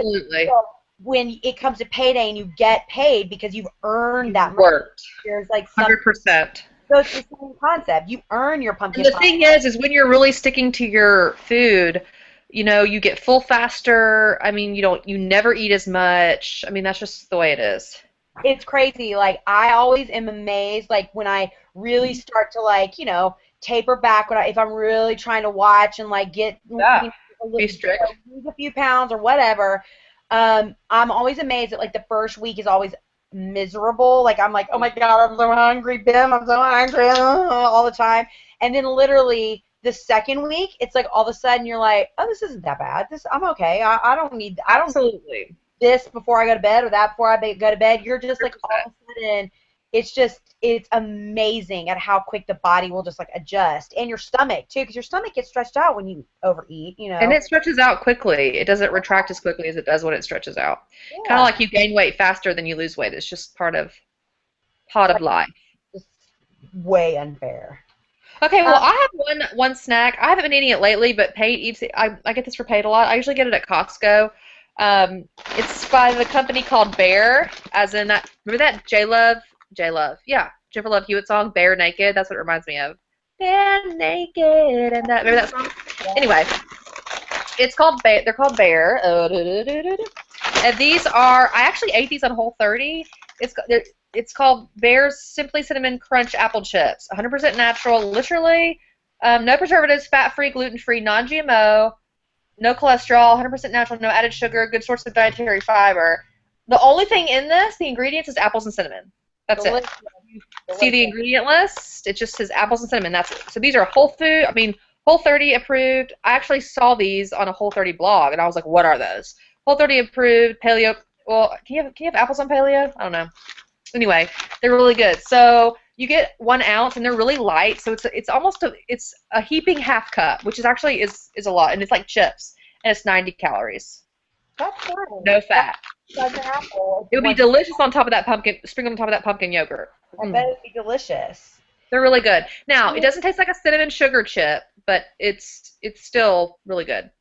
Speaker 1: do you
Speaker 2: Absolutely.
Speaker 1: feel when it comes to payday and you get paid because you've earned
Speaker 2: You
Speaker 1: that money.
Speaker 2: worked.
Speaker 1: There's like some,
Speaker 2: 100%.
Speaker 1: so it's the same concept. You earn your
Speaker 2: And
Speaker 1: pumpkin
Speaker 2: the
Speaker 1: pie.
Speaker 2: thing is when you're really sticking to your food, you get full faster. I mean, you never eat as much. I mean, that's just the way it is.
Speaker 1: It's crazy. Like I always am amazed, like when I really start to like, taper back when if I'm really trying to watch and like get,
Speaker 2: Yeah. Be strict.
Speaker 1: lose a few pounds or whatever. I'm always amazed that like the first week is always miserable. Like I'm like, oh my God, I'm so hungry, Bim, I'm so hungry all the time. And then literally the second week, it's like all of a sudden you're like, oh, this isn't that bad. I'm okay. I don't
Speaker 2: Absolutely.
Speaker 1: this before I go to bed or that before go to bed. You're just like all
Speaker 2: 100%.
Speaker 1: of a sudden, it's amazing at how quick the body will just like adjust, and your stomach too, because your stomach gets stretched out when you overeat.
Speaker 2: And it stretches out quickly. It doesn't retract as quickly as it does when it stretches out. Kind of
Speaker 1: Yeah,
Speaker 2: like you gain weight faster than you lose weight. It's just part of
Speaker 1: like
Speaker 2: life.
Speaker 1: just way unfair.
Speaker 2: Okay, well,
Speaker 1: Um,
Speaker 2: I have one snack. I haven't been eating it lately, but Paige eats it. I get this for Paige a lot. I usually get it at Costco. It's by the company called Bear, as in that. Remember that J Love, yeah, Jennifer Love Hewitt song, Bare Naked. That's what it reminds me of. Bare Naked, and that. Remember that song? Anyway, it's called Bear. They're called Bear. And these are. I actually ate these on Whole30. It's called Bear's Simply Cinnamon Crunch Apple Chips. 100% natural, literally. No preservatives, fat-free, gluten-free, non-GMO, no cholesterol, 100% natural, no added sugar, good source of dietary fiber. The only thing in this, the ingredients, is apples and cinnamon. That's it.
Speaker 1: delicious,
Speaker 2: See the
Speaker 1: delicious.
Speaker 2: ingredient list? It just says apples and cinnamon. That's it. So these are Whole30 approved. I actually saw these on a Whole30 blog, and I was like, what are those? Whole30 approved, paleo. Well, can you have apples on paleo? I don't know. Anyway, they're really good. So you get 1 ounce, and they're really light. So it's a heaping half cup, which is actually is a lot, and it's like chips, and it's 90 calories,
Speaker 1: That's fine.
Speaker 2: no
Speaker 1: That's
Speaker 2: fat.
Speaker 1: like an apple.
Speaker 2: It would be delicious on top of that pumpkin, sprinkled on top of that pumpkin yogurt.
Speaker 1: I
Speaker 2: Mm.
Speaker 1: bet it'd be delicious.
Speaker 2: They're really good. Now, it doesn't taste like a cinnamon sugar chip, but it's still really good.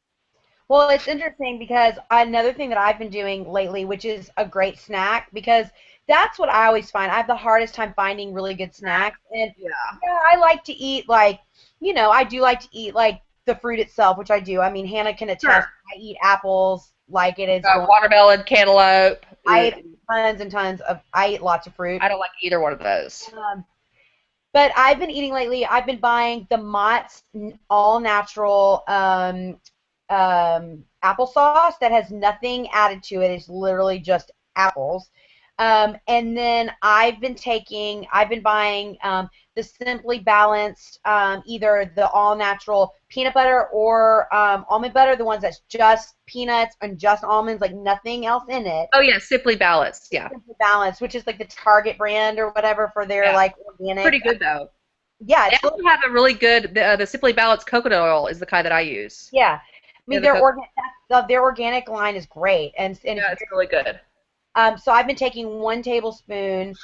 Speaker 1: Well, it's interesting because another thing that I've been doing lately, which is a great snack, because that's what I always find. I have the hardest time finding really good snacks. And
Speaker 2: Yeah.
Speaker 1: yeah, I like to eat like, I do like to eat like the fruit itself, which I do. I mean, Hannah can attest.
Speaker 2: Sure.
Speaker 1: I eat apples like it is going.
Speaker 2: Watermelon, cantaloupe.
Speaker 1: I eat tons and tons of. I eat lots of fruit.
Speaker 2: I don't like either one of those.
Speaker 1: Um, but I've been eating lately. I've been buying the Mott's all natural applesauce that has nothing added to it. It's literally just apples. And then I've been buying the Simply Balanced, either the all natural peanut butter or almond butter, the ones that's just peanuts and just almonds, like nothing else in it.
Speaker 2: Oh yeah, Simply Balanced. Yeah.
Speaker 1: Simply Balanced, which is like the Target brand or whatever for their
Speaker 2: Yeah.
Speaker 1: like organic.
Speaker 2: Pretty good though.
Speaker 1: Yeah,
Speaker 2: They
Speaker 1: it's
Speaker 2: also have a really good the Simply Balanced coconut oil is the kind that I use.
Speaker 1: yeah. I
Speaker 2: Yeah,
Speaker 1: mean,
Speaker 2: the
Speaker 1: their organic line is great, and
Speaker 2: yeah, it's really good.
Speaker 1: so I've been taking 1 tablespoon,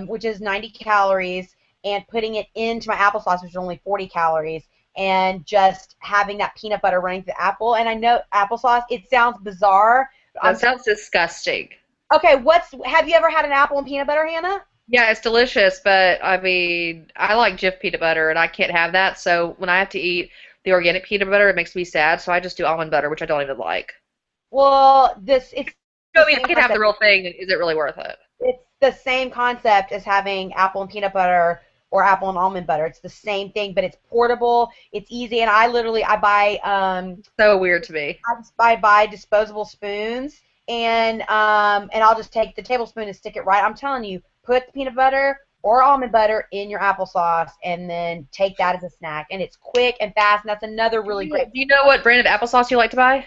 Speaker 1: which is 90 calories, and putting it into my applesauce, which is only 40 calories, and just having that peanut butter running through the apple. And I know applesauce, it sounds bizarre. But
Speaker 2: That sounds disgusting.
Speaker 1: okay, have you ever had an apple and peanut butter, Hannah?
Speaker 2: Yeah, it's delicious, but I mean, I like Jif peanut butter, and I can't have that. So when I have to eat the organic peanut butter, it makes me sad. So I just do almond butter, which I don't even like.
Speaker 1: Well, it's
Speaker 2: I
Speaker 1: the
Speaker 2: mean,
Speaker 1: same
Speaker 2: I can have the
Speaker 1: concept.
Speaker 2: real thing. Is it really worth it?
Speaker 1: It's the same concept as having apple and peanut butter or apple and almond butter. It's the same thing, but it's portable. It's easy, and I buy
Speaker 2: So weird to me.
Speaker 1: I buy disposable spoons, and I'll just take the tablespoon and stick it right. I'm telling you, put the peanut butter or almond butter in your applesauce, and then take that as a snack. And it's quick and fast, and that's another really great.
Speaker 2: Do you know what brand of applesauce you like to buy?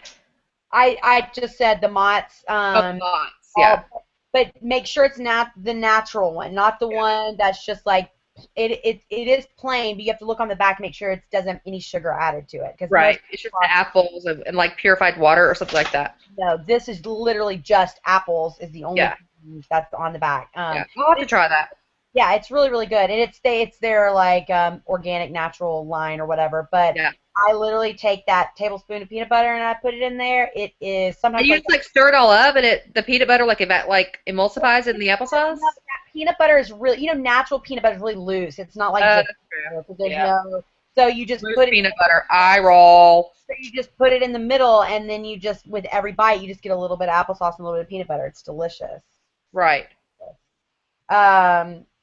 Speaker 1: I just said the Mott's,
Speaker 2: Oh, Mott's, yeah.
Speaker 1: all, but make sure it's not the natural one, not the one that's just like it is plain, but you have to look on the back and make sure it doesn't have any sugar added to it because
Speaker 2: Right. It's just the apples and like purified water or something like that.
Speaker 1: no, this is literally just apples is the only
Speaker 2: Yeah.
Speaker 1: thing that's on the back.
Speaker 2: Yeah. I'll have to try that.
Speaker 1: Yeah, it's really really good, and it's their like organic natural line or whatever. But
Speaker 2: Yeah.
Speaker 1: I literally take that tablespoon of peanut butter and I put it in there. It is
Speaker 2: And
Speaker 1: sometimes
Speaker 2: you
Speaker 1: like
Speaker 2: just like stir it all up and the peanut butter like emulsifies in the applesauce?
Speaker 1: that peanut butter is really natural peanut butter is really loose. It's not like just
Speaker 2: That's true.
Speaker 1: because there's
Speaker 2: Yeah.
Speaker 1: no. So you just
Speaker 2: Loose
Speaker 1: put it.
Speaker 2: peanut butter, eye roll.
Speaker 1: So you just put it in the middle, and then you just with every bite you just get a little bit of applesauce and a little bit of peanut butter. It's delicious.
Speaker 2: Right.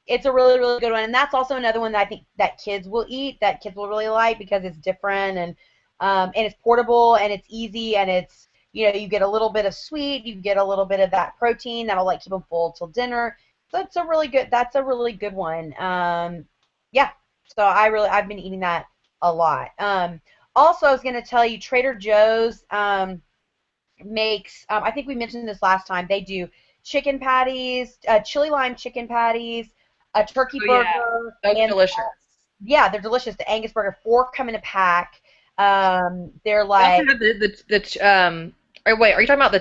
Speaker 1: It's a really really good one, and that's also another one that I think that kids will eat, that kids will really like because it's different and it's portable and it's easy and it's you get a little bit of sweet, you get a little bit of that protein that'll like keep them full till dinner. So it's a really good. That's a really good one. Yeah. So I've been eating that a lot. Also, I was gonna tell you Trader Joe's makes. I think we mentioned this last time. They do chicken patties, chili lime chicken patties, a turkey
Speaker 2: Oh yeah.
Speaker 1: burger,
Speaker 2: Those are
Speaker 1: and
Speaker 2: delicious.
Speaker 1: yeah, they're delicious. The Angus burger, 4 come in a pack. They're
Speaker 2: They
Speaker 1: like
Speaker 2: also have or wait, are you talking about the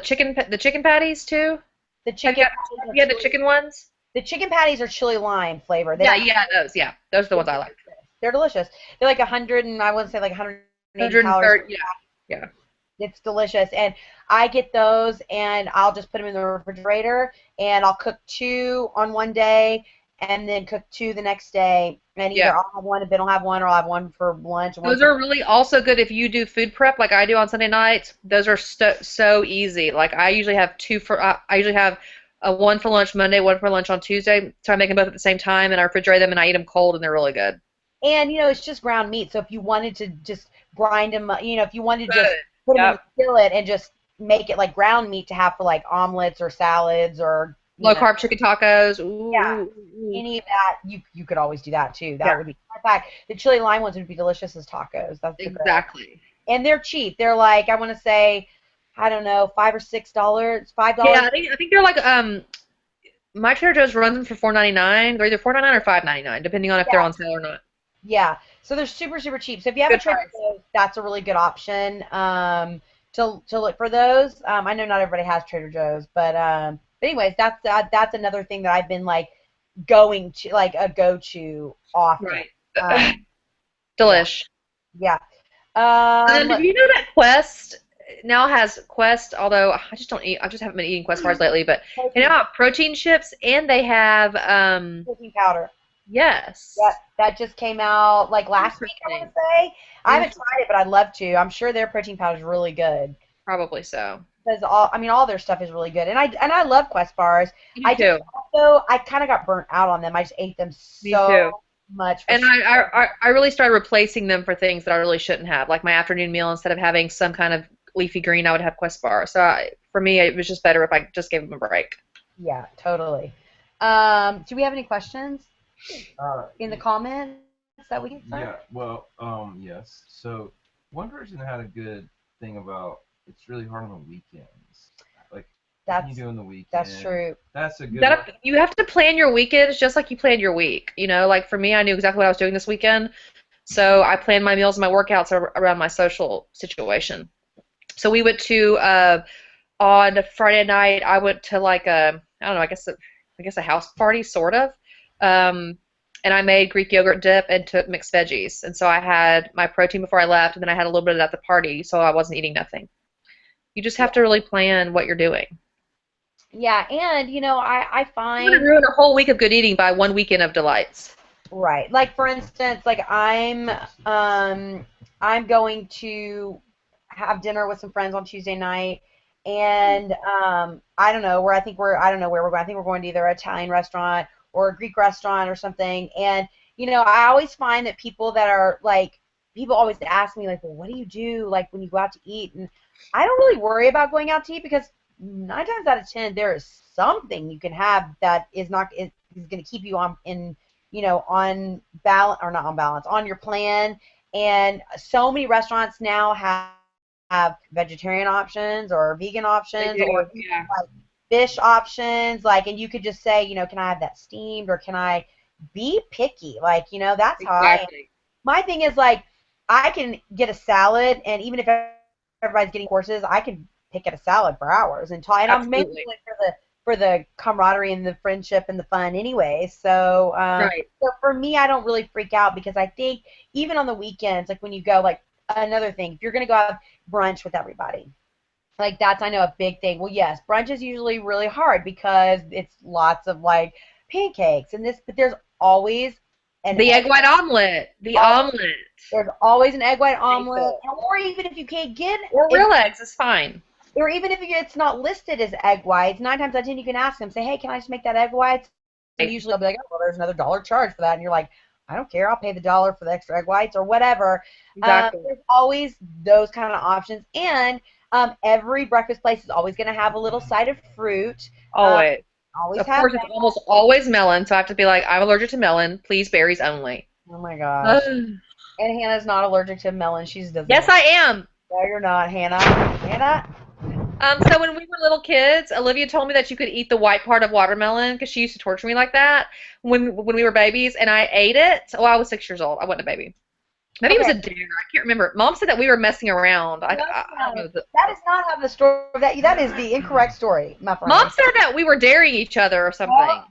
Speaker 2: chicken patties too?
Speaker 1: the
Speaker 2: Have you
Speaker 1: chicken.
Speaker 2: had, have you had the chicken ones?
Speaker 1: The chicken patties are chili lime flavor. They
Speaker 2: Yeah,
Speaker 1: don't.
Speaker 2: yeah, those. Yeah, those are the ones I like.
Speaker 1: They're delicious. They're like 100 and I wouldn't say like 180 calories.
Speaker 2: 130. Yeah, yeah.
Speaker 1: It's delicious, and I get those, and I'll just put them in the refrigerator, and I'll cook 2 on one day, and then cook 2 the next day, and either
Speaker 2: Yeah.
Speaker 1: I'll have one if they don't have one, or I'll have one for lunch. And one
Speaker 2: Those
Speaker 1: for
Speaker 2: are really also good if you do food prep like I do on Sunday nights. Those are so easy. Like I usually have I usually have a one for lunch Monday, one for lunch on Tuesday. So I make them both at the same time and I refrigerate them and I eat them cold and they're really good.
Speaker 1: and it's just ground meat. So if you wanted to just grind them, if you wanted to just
Speaker 2: Good.
Speaker 1: put them in
Speaker 2: Yep.
Speaker 1: the skillet and just make it like ground meat to have for like omelets or salads or
Speaker 2: Low carb chicken tacos. Ooh,
Speaker 1: yeah,
Speaker 2: ooh, ooh.
Speaker 1: any of that, you could always do that too. That
Speaker 2: Yeah,
Speaker 1: would be in fact the chili lime ones would be delicious as tacos. That's the great.
Speaker 2: exactly.
Speaker 1: And they're cheap. They're like I want to say, I don't know, $5 or $6, $5.
Speaker 2: Yeah, I think they're like my Trader Joe's runs them for $4.99. They're either $4.99 or $5.99, depending on if they're
Speaker 1: Yeah,
Speaker 2: on sale or not.
Speaker 1: yeah. So they're super super cheap. So if you have a
Speaker 2: Good
Speaker 1: Trader
Speaker 2: price.
Speaker 1: Joe's, that's a really good option. To look for those. I know not everybody has Trader Joe's, but anyways, that's another thing that I've been like going to like a go to often.
Speaker 2: Right.
Speaker 1: Um, yeah,
Speaker 2: Delish.
Speaker 1: yeah.
Speaker 2: Did you know that Quest now has Quest? Although I just don't eat, I just haven't been eating Quest bars lately. But they now have protein chips, and they have
Speaker 1: Protein powder.
Speaker 2: yes,
Speaker 1: Yep, that just came out like last week, I want
Speaker 2: interesting,
Speaker 1: to say. I haven't
Speaker 2: interesting,
Speaker 1: tried it, but I'd love to. I'm sure their protein powder is really good
Speaker 2: probably so.
Speaker 1: because all their stuff is really good, and I love Quest bars.
Speaker 2: Me
Speaker 1: I just
Speaker 2: too.
Speaker 1: also I kind of got burnt out on them. I just ate them
Speaker 2: Me too.
Speaker 1: so much for
Speaker 2: And I really started replacing them for things that I really shouldn't have, like my afternoon meal. Instead of having some kind of leafy green, I would have Quest bar. So for me, it was just better if I just gave them a break.
Speaker 1: yeah, totally. Do we have any questions in the comments that we can start?
Speaker 4: Yeah, well, yes. So one person had a good thing about it's really hard on the weekends. Like, what can you
Speaker 1: That's
Speaker 4: do on the weekend?
Speaker 1: that's true.
Speaker 4: That's a good one.
Speaker 2: You have to plan your weekends just like you plan your week. Like for me, I knew exactly what I was doing this weekend, so I planned my meals and my workouts around my social situation. So we went to on Friday night. I went to like I don't know. I guess a house party sort of. And I made Greek yogurt dip and took mixed veggies. And so I had my protein before I left, and then I had a little bit of it at the party, so I wasn't eating nothing. You just have to really plan what you're doing.
Speaker 1: Yeah, and I
Speaker 2: I'm going to
Speaker 1: find
Speaker 2: ruin a whole week of good eating by one weekend of delights.
Speaker 1: right. Like for instance, like I'm going to have dinner with some friends on Tuesday night, and I don't know where I don't know where we're going. I think we're going to either an Italian restaurant or a Greek restaurant or something. And I always find that people always ask me like, well, what do you do like when you go out to eat? And I don't really worry about going out to eat because 9 times out of 10 there is something you can have that is is going to keep you on balance, or not on balance, on your plan. And so many restaurants now have vegetarian options or vegan
Speaker 2: They
Speaker 1: options
Speaker 2: do.
Speaker 1: or
Speaker 2: Yeah.
Speaker 1: like fish options, and you could just say, can I have that steamed, or can I be picky? That's how I am.
Speaker 2: Exactly.
Speaker 1: My thing is, like, I can get a salad, and even if everybody's getting courses, I can pick at a salad for hours and talk, and I'm mainly
Speaker 2: Absolutely.
Speaker 1: doing it for the camaraderie and the friendship and the fun anyway. So,
Speaker 2: Right.
Speaker 1: so for me, I don't really freak out, because I think even on the weekends, like when you go, like, another thing, if you're gonna go have brunch with everybody, like, that's, I know, a big thing. Well, yes, brunch is usually really hard because it's lots of, like, pancakes and this, but there's always an
Speaker 2: The egg
Speaker 1: egg.
Speaker 2: white omelet. The
Speaker 1: Always,
Speaker 2: omelet.
Speaker 1: there's always an egg white omelet,
Speaker 2: Staple.
Speaker 1: or even if you can't get
Speaker 2: Or
Speaker 1: if
Speaker 2: real eggs is fine.
Speaker 1: or even if it's not listed as egg whites, 9 times out of 10 you can ask them, say, hey, can I just make that egg whites? And
Speaker 2: Right.
Speaker 1: usually they'll be like, oh, well, there's another dollar charge for that, and you're like, I don't care, I'll pay the dollar for the extra egg whites or whatever.
Speaker 2: Exactly.
Speaker 1: There's always those kind of options, and every breakfast place is always going to have a little side of fruit. Um,
Speaker 2: Always.
Speaker 1: always
Speaker 2: Of
Speaker 1: have
Speaker 2: course, it's
Speaker 1: that.
Speaker 2: almost always melon, so I have to be like, I'm allergic to melon. Please, berries only.
Speaker 1: Oh my gosh.
Speaker 2: Ugh.
Speaker 1: And Hannah's not allergic to melon. She just doesn't
Speaker 2: Yes,
Speaker 1: like.
Speaker 2: I am.
Speaker 1: No, you're not, Hannah. Hannah?
Speaker 2: So when we were little kids, Olivia told me that you could eat the white part of watermelon because she used to torture me like that when we were babies, and I ate it. Well, I was 6 years old. I wasn't a baby. Maybe it was
Speaker 1: Okay.
Speaker 2: a dare. I can't remember. Mom said that we were messing around. I,
Speaker 1: No,
Speaker 2: I, I don't
Speaker 1: no.
Speaker 2: know.
Speaker 1: That is not how the story. That is the incorrect story, my
Speaker 2: Mom
Speaker 1: friend.
Speaker 2: said that we were daring each other or
Speaker 1: Well,
Speaker 2: something.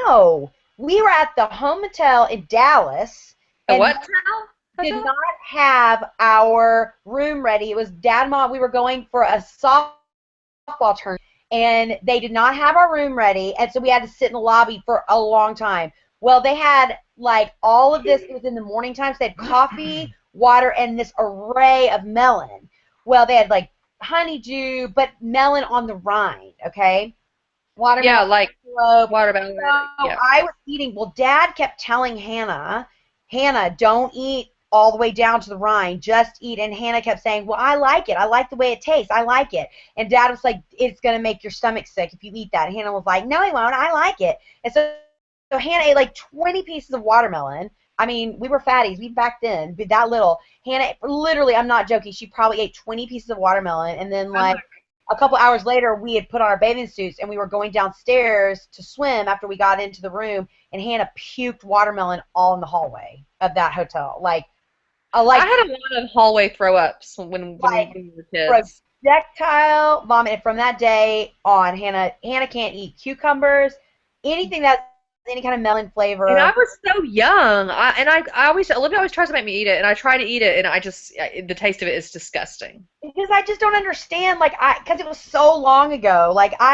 Speaker 1: no. We were at the home hotel in Dallas,
Speaker 2: A
Speaker 1: and
Speaker 2: what
Speaker 1: Mom
Speaker 2: now?
Speaker 1: did
Speaker 2: Hotel?
Speaker 1: not have our room ready. It was Dad and Mom. We were going for a softball tournament, and they did not have our room ready, and so we had to sit in the lobby for a long time. Well, they had, like, all of this. It was in the morning time, so they had coffee, water, and this array of melon. Well, they had, like, honeydew, but melon on the rind, okay?
Speaker 2: Yeah,
Speaker 1: Watermelon,
Speaker 2: like
Speaker 1: cantaloupe.
Speaker 2: watermelon.
Speaker 1: So
Speaker 2: Yeah.
Speaker 1: I was eating. Well, Dad kept telling Hannah, don't eat all the way down to the rind. Just eat. And Hannah kept saying, well, I like it. I like the way it tastes. I like it. And Dad was like, it's going to make your stomach sick if you eat that. And Hannah was like, no, it won't. I like it. And so Hannah ate like 20 pieces of watermelon. I mean, we were fatties. We back then, be that little. Hannah, literally, I'm not joking. She probably ate 20 pieces of watermelon. And then,
Speaker 2: Oh
Speaker 1: like,
Speaker 2: my.
Speaker 1: a couple hours later, we had put on our bathing suits and we were going downstairs to swim after we got into the room, and Hannah puked watermelon all in the hallway of that hotel. Like, a
Speaker 2: I
Speaker 1: like
Speaker 2: had a lot of hallway throw ups when
Speaker 1: like
Speaker 2: we were kids.
Speaker 1: projectile vomit. And from that day on, Hannah can't eat cucumbers, anything that's any kind of melon
Speaker 2: And I
Speaker 1: flavor.
Speaker 2: was so young. I always Olivia always tries to make me eat it, and I try to eat it, and the taste of it is disgusting.
Speaker 1: Because I just don't understand, like, because it was so long ago. Like, got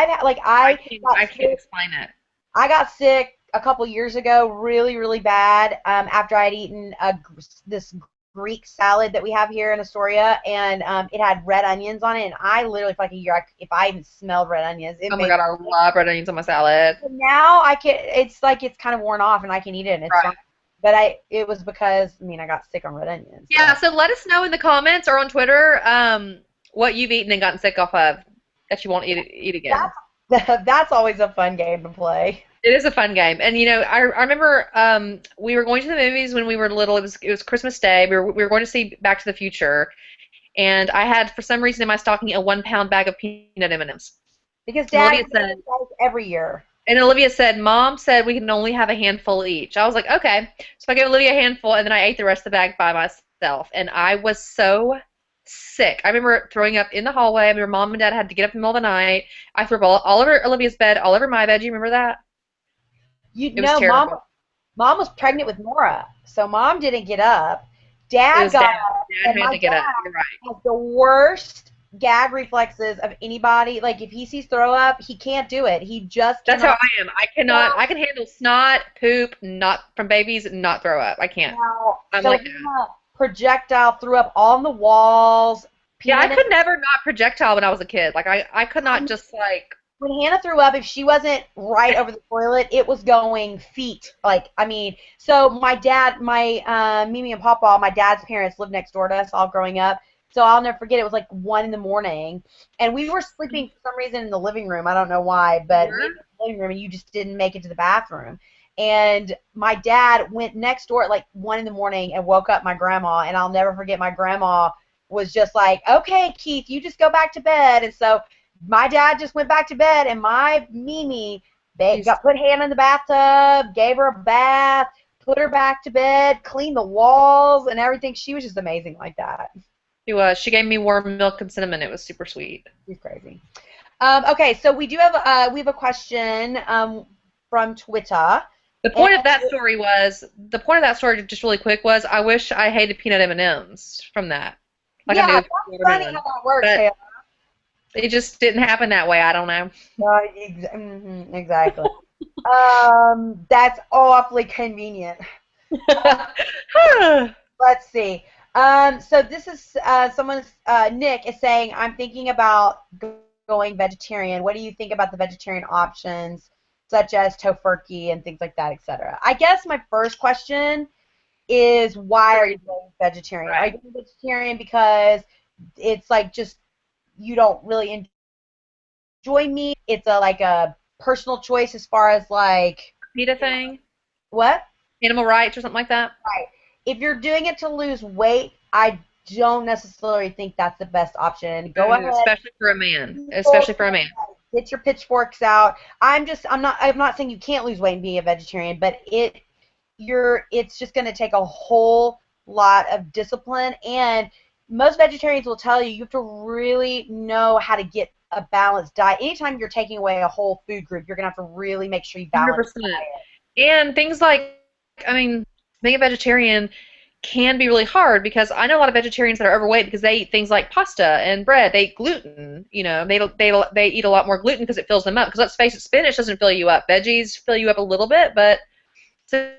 Speaker 2: I can't
Speaker 1: sick.
Speaker 2: explain it.
Speaker 1: I got sick a couple years ago, really, really bad, after I'd eaten this Greek salad that we have here in Astoria, and it had red onions on it, and I literally, for like a year, if I even smelled red onions, it
Speaker 2: Oh my
Speaker 1: made
Speaker 2: god,
Speaker 1: me
Speaker 2: I
Speaker 1: sick.
Speaker 2: love red onions on my salad.
Speaker 1: But now I can. It's like it's kind of worn off, and I can eat it, and it's fine.
Speaker 2: Right.
Speaker 1: But it was because, I mean, I got sick on red onions.
Speaker 2: Yeah,
Speaker 1: So
Speaker 2: so let us know in the comments or on Twitter what you've eaten and gotten sick off of that you won't eat again.
Speaker 1: that's always a fun game to play.
Speaker 2: It is a fun game. And I remember we were going to the movies when we were little. It was Christmas Day. We were going to see Back to the Future, and I had for some reason in my stocking a 1 pound bag of peanut M&Ms.
Speaker 1: Because
Speaker 2: And
Speaker 1: Dad
Speaker 2: Olivia
Speaker 1: gives
Speaker 2: said,
Speaker 1: us every year.
Speaker 2: Mom said we can only have a handful each. I was like, okay. So I gave Olivia a handful, and then I ate the rest of the bag by myself. And I was so sick. I remember throwing up in the hallway. I remember Mom and Dad had to get up in the middle of the night. I threw up all over Olivia's bed, all over my bed. Do you remember that?
Speaker 1: You
Speaker 2: It was
Speaker 1: know,
Speaker 2: terrible.
Speaker 1: Mom was pregnant with Nora, so Mom didn't get up.
Speaker 2: It
Speaker 1: Dad
Speaker 2: was
Speaker 1: got
Speaker 2: Dad.
Speaker 1: up,
Speaker 2: Dad
Speaker 1: and
Speaker 2: had
Speaker 1: my
Speaker 2: to get up.
Speaker 1: dad
Speaker 2: You're right.
Speaker 1: has the worst gag reflexes of anybody. Like, if he sees throw up, he can't do it. He just
Speaker 2: That's how
Speaker 1: cannot.
Speaker 2: I am. I cannot. I can handle snot, poop, not from babies, not throw up. I can't.
Speaker 1: Now,
Speaker 2: I'm
Speaker 1: so
Speaker 2: like that.
Speaker 1: Hannah projectile threw up on the walls.
Speaker 2: Yeah, I
Speaker 1: Peanut.
Speaker 2: could never not projectile when I was a kid. Like I could not just like.
Speaker 1: When Hannah threw up, if she wasn't right over the toilet, it was going feet. Like, I mean, so Mimi and Papa, my dad's parents lived next door to us all growing up. So I'll never forget, it was like 1 in the morning, and we were sleeping for some reason in the living room. I don't know why,
Speaker 2: We
Speaker 1: but maybe
Speaker 2: were?
Speaker 1: living room and you just didn't make it to the bathroom. And my dad went next door at like 1 in the morning and woke up my grandma. And I'll never forget, my grandma was just like, okay, Keith, you just go back to bed. And so my dad just went back to bed, and my Mimi, they
Speaker 2: She's
Speaker 1: got put Hannah in the bathtub, gave her a bath, put her back to bed, cleaned the walls and everything. She was just amazing like that.
Speaker 2: she was. She gave me warm milk and cinnamon. It was super sweet.
Speaker 1: She's crazy. Okay, so we have a question from Twitter.
Speaker 2: The
Speaker 1: And
Speaker 2: point of that story was the point of that story, just really quick, was I wish I hated peanut M&Ms from that. Like I
Speaker 1: yeah,
Speaker 2: knew
Speaker 1: that's funny how that works,
Speaker 2: but
Speaker 1: Taylor.
Speaker 2: it just didn't happen that way. I don't know.
Speaker 1: Exactly. That's awfully convenient. Let's see. So this is Nick is saying, I'm thinking about going vegetarian. What do you think about the vegetarian options, such as tofurkey and things like that, etc.? I guess my first question is, why are you going vegetarian? Are you
Speaker 2: Right.
Speaker 1: going vegetarian because it's like just you don't really enjoy meat? It's a personal choice as far as like
Speaker 2: PETA thing,
Speaker 1: what?
Speaker 2: animal rights or something like that.
Speaker 1: Right. If you're doing it to lose weight, I don't necessarily think that's the best option. Go
Speaker 2: Ooh,
Speaker 1: ahead,
Speaker 2: especially for a man.
Speaker 1: people,
Speaker 2: Especially for a man.
Speaker 1: get your pitchforks out. I'm not saying you can't lose weight and be a vegetarian, but it's just going to take a whole lot of discipline, and most vegetarians will tell you you have to really know how to get a balanced diet. Anytime you're taking away a whole food group, you're going to have to really make sure you balance your
Speaker 2: 100%.
Speaker 1: diet.
Speaker 2: And things like, I mean, being a vegetarian can be really hard because I know a lot of vegetarians that are overweight because they eat things like pasta and bread. They eat gluten. They eat a lot more gluten because it fills them up. Because let's face it, spinach doesn't fill you up. Veggies fill you up a little bit, but so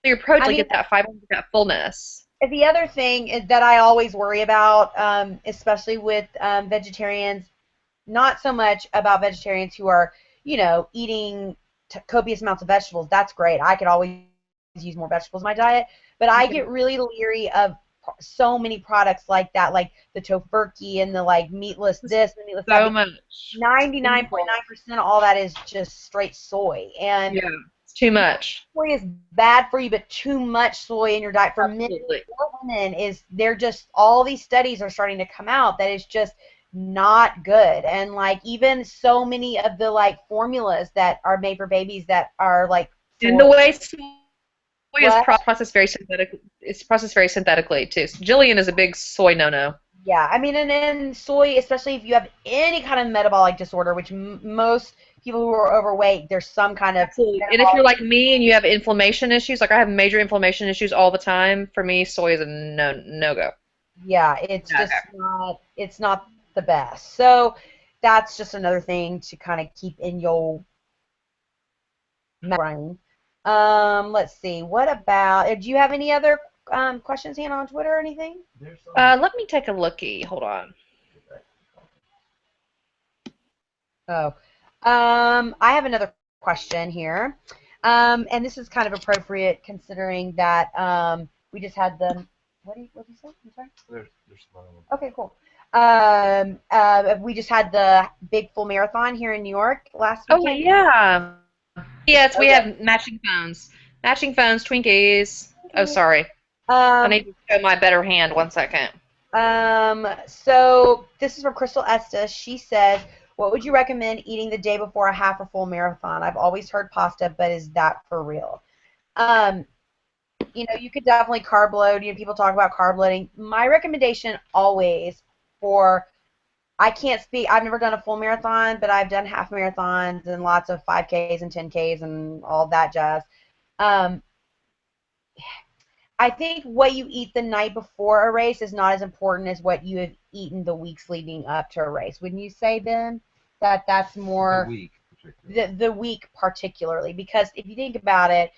Speaker 2: your
Speaker 1: I
Speaker 2: protein
Speaker 1: mean,
Speaker 2: get that fiber, get that fullness.
Speaker 1: the other thing is that I always worry about, especially with vegetarians, not so much about vegetarians who are, eating copious amounts of vegetables. That's great. I could always use more vegetables in my diet, but I get really leery of so many products like that, like the tofurkey and the like meatless this and meatless that.
Speaker 2: So
Speaker 1: Because
Speaker 2: much.
Speaker 1: 99.9% of all that is just straight soy, and
Speaker 2: Yeah, it's too much.
Speaker 1: soy is bad for you, but too much soy in your diet for men
Speaker 2: Absolutely.
Speaker 1: or women is, they're just, all these studies are starting to come out that it's just not good. And like even so many of the like formulas that are made for babies that are like
Speaker 2: And
Speaker 1: soy.
Speaker 2: the way soy is
Speaker 1: What?
Speaker 2: processed very synthetic, it's processed very synthetically too. Jillian is a big soy no-no.
Speaker 1: Yeah, I mean, and then soy, especially if you have any kind of metabolic disorder, which most people who are overweight, there's some kind of
Speaker 2: Absolutely. And if
Speaker 1: metabolic.
Speaker 2: you're like me and you have inflammation issues, like I have major inflammation issues all the time, for me, soy is a no go.
Speaker 1: Yeah, it's
Speaker 2: No
Speaker 1: just
Speaker 2: go.
Speaker 1: not the best. So that's just another thing to kind of keep in your brain. Let's see. What about? Do you have any other questions, Hannah, on Twitter or anything?
Speaker 4: There's some.
Speaker 2: Let me take a lookie. Hold on.
Speaker 1: Oh, I have another question here, and this is kind of appropriate considering that we just had the. What did you say? I'm sorry.
Speaker 4: There's some other ones.
Speaker 1: Okay, cool. We just had the big full marathon here in New York last
Speaker 2: Oh
Speaker 1: weekend.
Speaker 2: yeah. Yes, we
Speaker 1: Okay.
Speaker 2: have matching phones. Matching phones, Twinkies. Oh, sorry. I
Speaker 1: Um,
Speaker 2: need to show my better hand. 1 second.
Speaker 1: so this is from Crystal Estes. She says, "What would you recommend eating the day before a half or full marathon? I've always heard pasta, but is that for real?" Um, you could definitely carb load. People talk about carb loading. My recommendation always for I can't speak. I've never done a full marathon, but I've done half marathons and lots of 5Ks and 10Ks and all that jazz. Um, I think what you eat the night before a race is not as important as what you have eaten the weeks leading up to a race. Wouldn't you say, Ben, that that's
Speaker 4: The
Speaker 1: more
Speaker 4: week, particularly.
Speaker 1: the week particularly? Because if you think about it,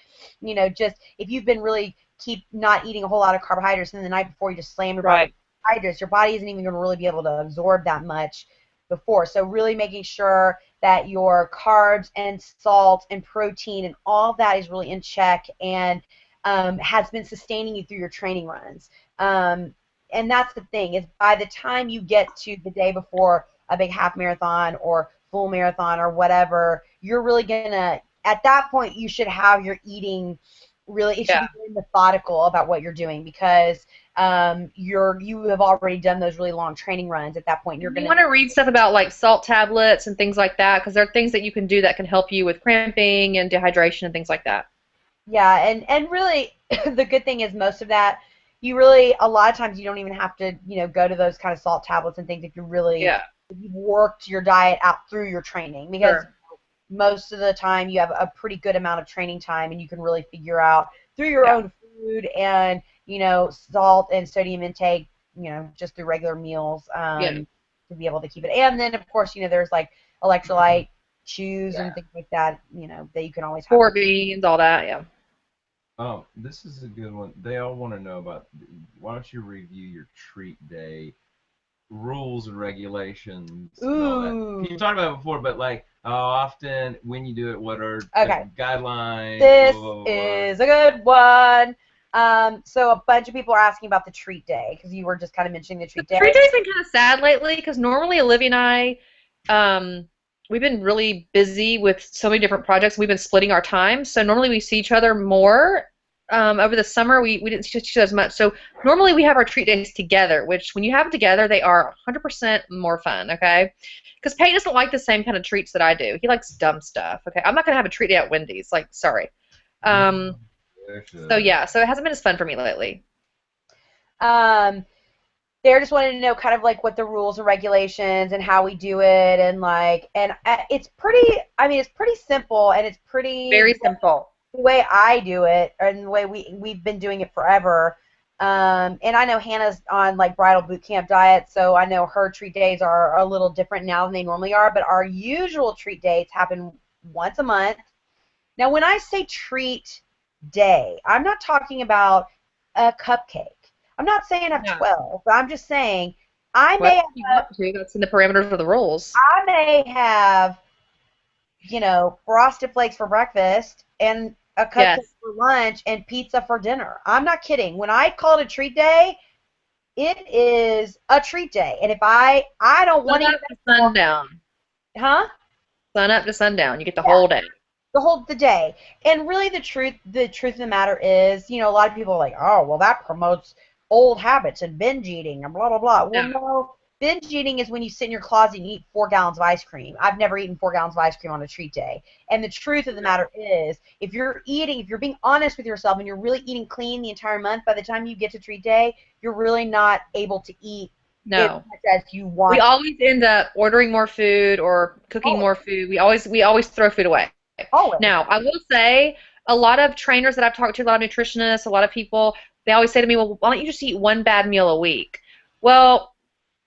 Speaker 1: just if you've been really keep not eating a whole lot of carbohydrates, and then the night before you just slam your body with
Speaker 2: Right.
Speaker 1: carbohydrates, your body isn't even going to really be able to absorb that much before. So really making sure that your carbs and salt and protein and all that is really in check, and has been sustaining you through your training runs. And that's the thing, is by the time you get to the day before a big half marathon or full marathon or whatever, you're really gonna, at that point, you should have your eating really, it should
Speaker 2: Yeah.
Speaker 1: be very methodical about what you're doing because you have already done those really long training runs at that point. You're
Speaker 2: You
Speaker 1: gonna
Speaker 2: want to read stuff about like salt tablets and things like that because there are things that you can do that can help you with cramping and dehydration and things like that.
Speaker 1: Yeah, and really the good thing is most of that you really a lot of times you don't even have to, go to those kind of salt tablets and things
Speaker 2: Yeah,
Speaker 1: if you've worked your diet out through your training because
Speaker 2: sure.
Speaker 1: most of the time you have a pretty good amount of training time and you can really figure out through your
Speaker 2: Yeah,
Speaker 1: own food and, salt and sodium intake, just through regular meals
Speaker 2: yeah,
Speaker 1: to be able to keep it. And then of course, there's like electrolyte chews
Speaker 2: yeah.
Speaker 1: and things like that, that you can always have.
Speaker 2: Sport beans, all that. Yeah.
Speaker 4: This is a good one. They all want to know about. Why don't you review your treat day rules and regulations and all that? You
Speaker 1: Ooh.
Speaker 4: talked about it before, but like how often, when you do it, what are the
Speaker 1: Okay.
Speaker 4: guidelines? Blah
Speaker 1: This
Speaker 4: blah blah. Blah.
Speaker 1: is a good one. So a bunch of people are asking about the treat day because you were just kind of mentioning the
Speaker 2: The
Speaker 1: treat day.
Speaker 2: treat day's been kind of sad lately because normally Olivia and I, we've been really busy with so many different projects. We've been splitting our time, so normally we see each other more. Over the summer, we didn't see each other as much. So normally we have our treat days together, which when you have them together, they are 100% more fun, okay? Because Peyton doesn't like the same kind of treats that I do. He likes dumb stuff, okay? I'm not going to have a treat day at Wendy's. Like, sorry.
Speaker 4: No,
Speaker 2: Um,
Speaker 4: there
Speaker 2: so,
Speaker 4: should.
Speaker 2: yeah, so it hasn't been as fun for me lately.
Speaker 1: Um, they're just wanting to know kind of like what the rules and regulations and how we do it and it's pretty. I mean, it's pretty simple and it's pretty
Speaker 2: Very simple.
Speaker 1: the way I do it and the way we've been doing it forever. And I know Hannah's on like bridal boot camp diet, so I know her treat days are a little different now than they normally are. But our usual treat days happen once a month. Now, when I say treat day, I'm not talking about a cupcake. I'm not saying have
Speaker 2: Yeah.
Speaker 1: 12, but I'm just saying I
Speaker 2: Well,
Speaker 1: may
Speaker 2: if you want to, that's in the parameters of the rules.
Speaker 1: I may have frosted flakes for breakfast and a cupcake
Speaker 2: Yes.
Speaker 1: for lunch and pizza for dinner. I'm not kidding. When I call it a treat day, it is a treat day. And if I don't want
Speaker 2: Sun
Speaker 1: to eat
Speaker 2: up to sundown.
Speaker 1: huh?
Speaker 2: Sun up to sundown. You get the
Speaker 1: Yeah,
Speaker 2: whole day.
Speaker 1: the day. And really the truth of the matter is, a lot of people are like, "Oh, well that promotes old habits and binge eating and blah blah blah." Well,
Speaker 2: Yeah.
Speaker 1: no. Binge eating is when you sit in your closet and eat 4 gallons of ice cream. I've never eaten 4 gallons of ice cream on a treat day. And the truth of the matter is, if you're being honest with yourself and you're really eating clean the entire month, by the time you get to treat day, you're really not able to eat as
Speaker 2: No.
Speaker 1: much as you
Speaker 2: We
Speaker 1: want.
Speaker 2: always end up ordering more food or cooking
Speaker 1: Always,
Speaker 2: more food. We always throw food away.
Speaker 1: always.
Speaker 2: Now, I will say a lot of trainers that I've talked to, a lot of nutritionists, a lot of people, they always say to me, "Well, why don't you just eat one bad meal a week?" Well,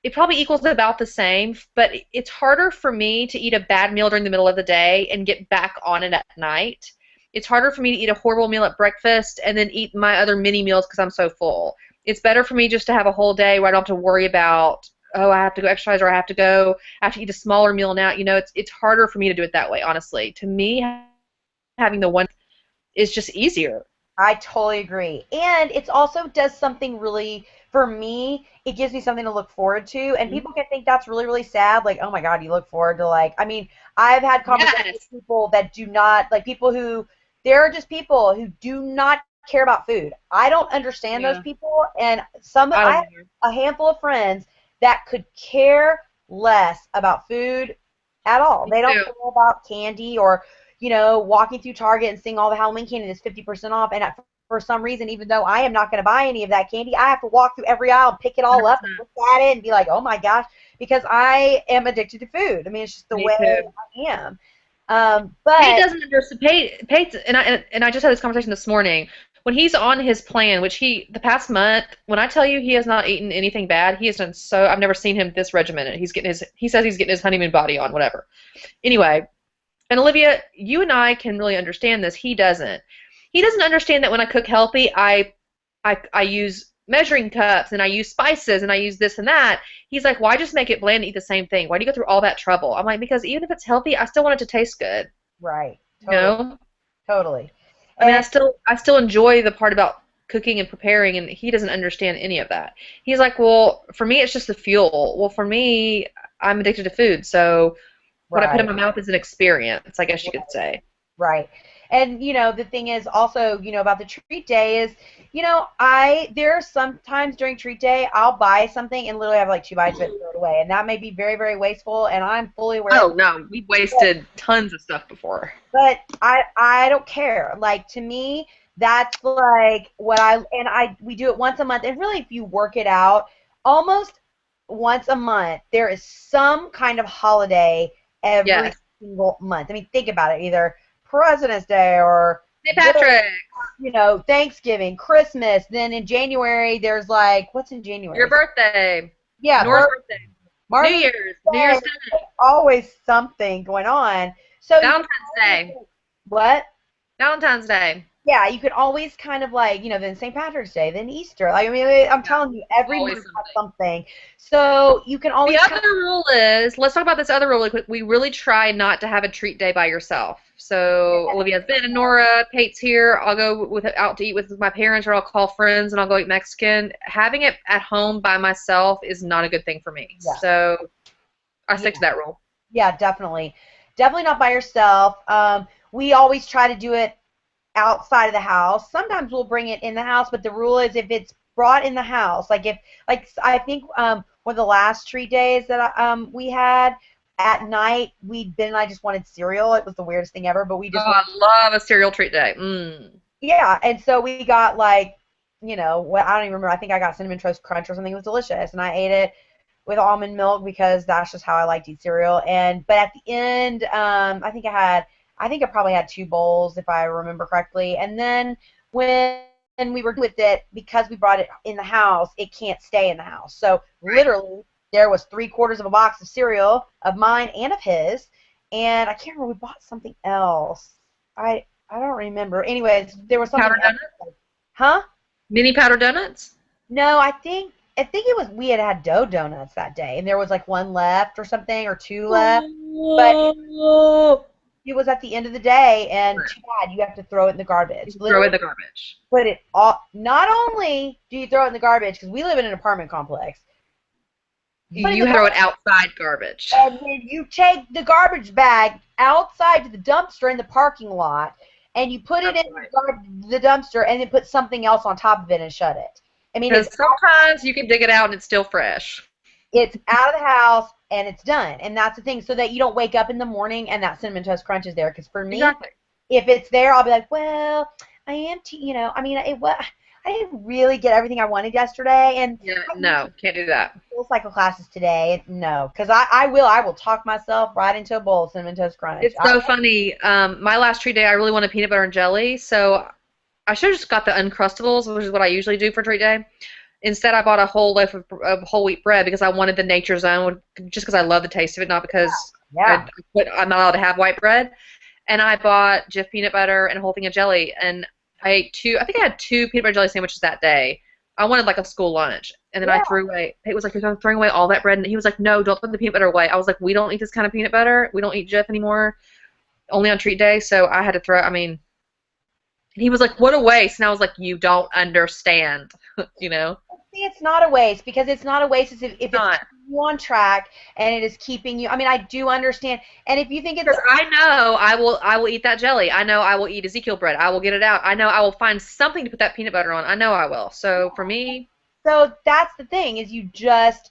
Speaker 2: it probably equals about the same, but it's harder for me to eat a bad meal during the middle of the day and get back on it at night. It's harder for me to eat a horrible meal at breakfast and then eat my other mini meals because I'm so full. It's better for me just to have a whole day where I don't have to worry about, oh, I have to go exercise or I have to eat a smaller meal now. It's harder for me to do it that way, honestly. To me, having the one is just easier.
Speaker 1: I totally agree. And it's also does something really, for me, it gives me something to look forward to. And
Speaker 2: Mhm.
Speaker 1: people can think that's really, really sad. Like, oh my God, you look forward to I mean, I've had conversations with
Speaker 2: Yes.
Speaker 1: people that do not, like people who, there are just people who do not care about food. I don't understand those
Speaker 2: Yeah.
Speaker 1: people. And
Speaker 2: I
Speaker 1: I
Speaker 2: don't
Speaker 1: have
Speaker 2: either.
Speaker 1: a handful of friends that could care less about food at all.
Speaker 2: Me
Speaker 1: They don't
Speaker 2: too.
Speaker 1: care about candy or walking through Target and seeing all the Halloween candy that's 50% off. And for some reason, even though I am not going to buy any of that candy, I have to walk through every aisle and pick it all up and
Speaker 2: 100%.
Speaker 1: look at it and be like, oh my gosh, because I am addicted to food. I mean, it's just the
Speaker 2: Me
Speaker 1: way
Speaker 2: too.
Speaker 1: I am.
Speaker 2: Pate
Speaker 1: But
Speaker 2: doesn't understand. Pate, and I just had this conversation this morning. When he's on his plan, which the past month, when I tell you he has not eaten anything bad, he has done so. I've never seen him this regimented. He says he's getting his honeymoon body on, whatever. Anyway, and Olivia, you and I can really understand this. He doesn't. He doesn't understand that when I cook healthy, I use measuring cups and I use spices and I use this and that. He's like, why just make it bland and eat the same thing? Why do you go through all that trouble? I'm like, because even if it's healthy, I still want it to taste good.
Speaker 1: right,
Speaker 2: You
Speaker 1: totally,
Speaker 2: know?
Speaker 1: totally.
Speaker 2: I mean, I
Speaker 1: And
Speaker 2: still I still enjoy the part about cooking and preparing, and he doesn't understand any of that. He's like, well, for me, it's just the fuel. Well, for me, I'm addicted to food, so what I put in
Speaker 1: Right.
Speaker 2: my mouth is an experience, I guess you could say.
Speaker 1: Right. And the thing is also, about the treat day is, there are sometimes during treat day I'll buy something and literally have like 2 bites of it and throw it away. And that may be very, very wasteful, and I'm fully aware of
Speaker 2: Oh
Speaker 1: it.
Speaker 2: no, we've wasted tons of stuff before.
Speaker 1: But I don't care. Like, to me, that's like what we do it once a month. And really, if you work it out, almost once a month there is some kind of holiday every
Speaker 2: Yes.
Speaker 1: single month. I mean, think about it. Either President's Day or
Speaker 2: St.
Speaker 1: this,
Speaker 2: Patrick,
Speaker 1: Thanksgiving, Christmas. Then in January there's like, what's in
Speaker 2: your
Speaker 1: January?
Speaker 2: birthday,
Speaker 1: Yeah,
Speaker 2: Nora's birthday, New
Speaker 1: Martin Luther
Speaker 2: Year's, New
Speaker 1: King
Speaker 2: Year's
Speaker 1: Day.
Speaker 2: Day,
Speaker 1: Always something going on. So you can
Speaker 2: Valentine's Day,
Speaker 1: what?
Speaker 2: Valentine's Day.
Speaker 1: Yeah, you could always kind of like, then St. Patrick's Day, then Easter. Like, I mean, I'm
Speaker 2: Yeah,
Speaker 1: telling you, every month
Speaker 2: always
Speaker 1: has
Speaker 2: something.
Speaker 1: something. So you can
Speaker 2: The
Speaker 1: always
Speaker 2: other
Speaker 1: kind
Speaker 2: rule is, let's talk about this other rule really quick. We really try not to have a treat day by yourself. So Olivia's been and Nora, Pate's here. I'll go out to eat with my parents, or I'll call friends and I'll go eat Mexican. Having it at home by myself is not a good thing for me.
Speaker 1: yeah,
Speaker 2: So I
Speaker 1: yeah,
Speaker 2: stick to that rule.
Speaker 1: yeah, definitely. Definitely not by yourself. We always try to do it outside of the house. Sometimes we'll bring it in the house, but the rule is if it's brought in the house, like I think one of the last treat days that we had at night, Ben and I just wanted cereal. It was the weirdest thing ever, but we
Speaker 2: Oh,
Speaker 1: just
Speaker 2: I
Speaker 1: wanted,
Speaker 2: love a cereal treat day. Mm.
Speaker 1: yeah, and so we got like, what, I don't even remember. I think I got cinnamon toast crunch or something. It was delicious, and I ate it with almond milk because that's just how I like to eat cereal. But at the end, I think I probably had 2 bowls if I remember correctly. And then when we were with it, because we brought it in the house, it can't stay in the house. So
Speaker 2: Right.
Speaker 1: literally, there was 3/4 of a box of cereal of mine and of his. And I can't remember. We bought something else. I don't remember. Anyways, there was something
Speaker 2: Powdered
Speaker 1: else.
Speaker 2: donuts?
Speaker 1: Huh?
Speaker 2: Mini powdered donuts?
Speaker 1: No, I think it was we had dough donuts that day, and there was like one left or something, or two left. But
Speaker 2: Oh.
Speaker 1: it was at the end of the day, and too bad you have to throw it in the garbage.
Speaker 2: You throw
Speaker 1: Literally,
Speaker 2: in the garbage.
Speaker 1: put it all. Not only do you throw it in the garbage, because we live in an apartment complex, you put it in
Speaker 2: You
Speaker 1: the
Speaker 2: throw it
Speaker 1: garbage,
Speaker 2: outside garbage.
Speaker 1: and then you take the garbage bag outside to the dumpster in the parking lot, and you put it
Speaker 2: That's
Speaker 1: in
Speaker 2: right.
Speaker 1: the dumpster, and then put something else on top of it and shut it. I mean,
Speaker 2: Because sometimes you can dig it out and it's still fresh.
Speaker 1: it's out of the house and it's done. And that's the thing, so that you don't wake up in the morning and that cinnamon toast crunch is there. Because for me,
Speaker 2: Exactly.
Speaker 1: if it's there, I'll be like, well, I am, I mean, I didn't really get everything I wanted yesterday, and
Speaker 2: Yeah,
Speaker 1: I need
Speaker 2: no, can't do that.
Speaker 1: full cycle classes today. No, because I will talk myself right into a bowl of cinnamon toast crunch.
Speaker 2: It's so funny. My last treat day, I really wanted peanut butter and jelly, so I should have just got the Uncrustables, which is what I usually do for treat day. Instead, I bought a whole loaf of whole wheat bread because I wanted the Nature's Own, just because I love the taste of it, not because
Speaker 1: Yeah,
Speaker 2: I'm not allowed to have white bread. And I bought Jif peanut butter and a whole thing of jelly, and I ate two. I think I had 2 peanut butter jelly sandwiches that day. I wanted like a school lunch, and then I
Speaker 1: yeah.
Speaker 2: threw away. It was like, you're throwing away all that bread, and he was like, no, don't throw the peanut butter away. I was like, we don't eat this kind of peanut butter. We don't eat Jif anymore. Only on treat day. So I had to throw. I mean, and he was like, what a waste. And I was like, you don't understand, you know.
Speaker 1: See, it's not a waste, because it's not a waste if
Speaker 2: It's
Speaker 1: it's
Speaker 2: not.
Speaker 1: keeping you on track and it is keeping you. I mean, I do understand, and if you think it's
Speaker 2: Because I know I will eat that jelly. I know I will eat Ezekiel bread. I will get it out. I know I will find something to put that peanut butter on. I know I will. So for me,
Speaker 1: so that's the thing, is you just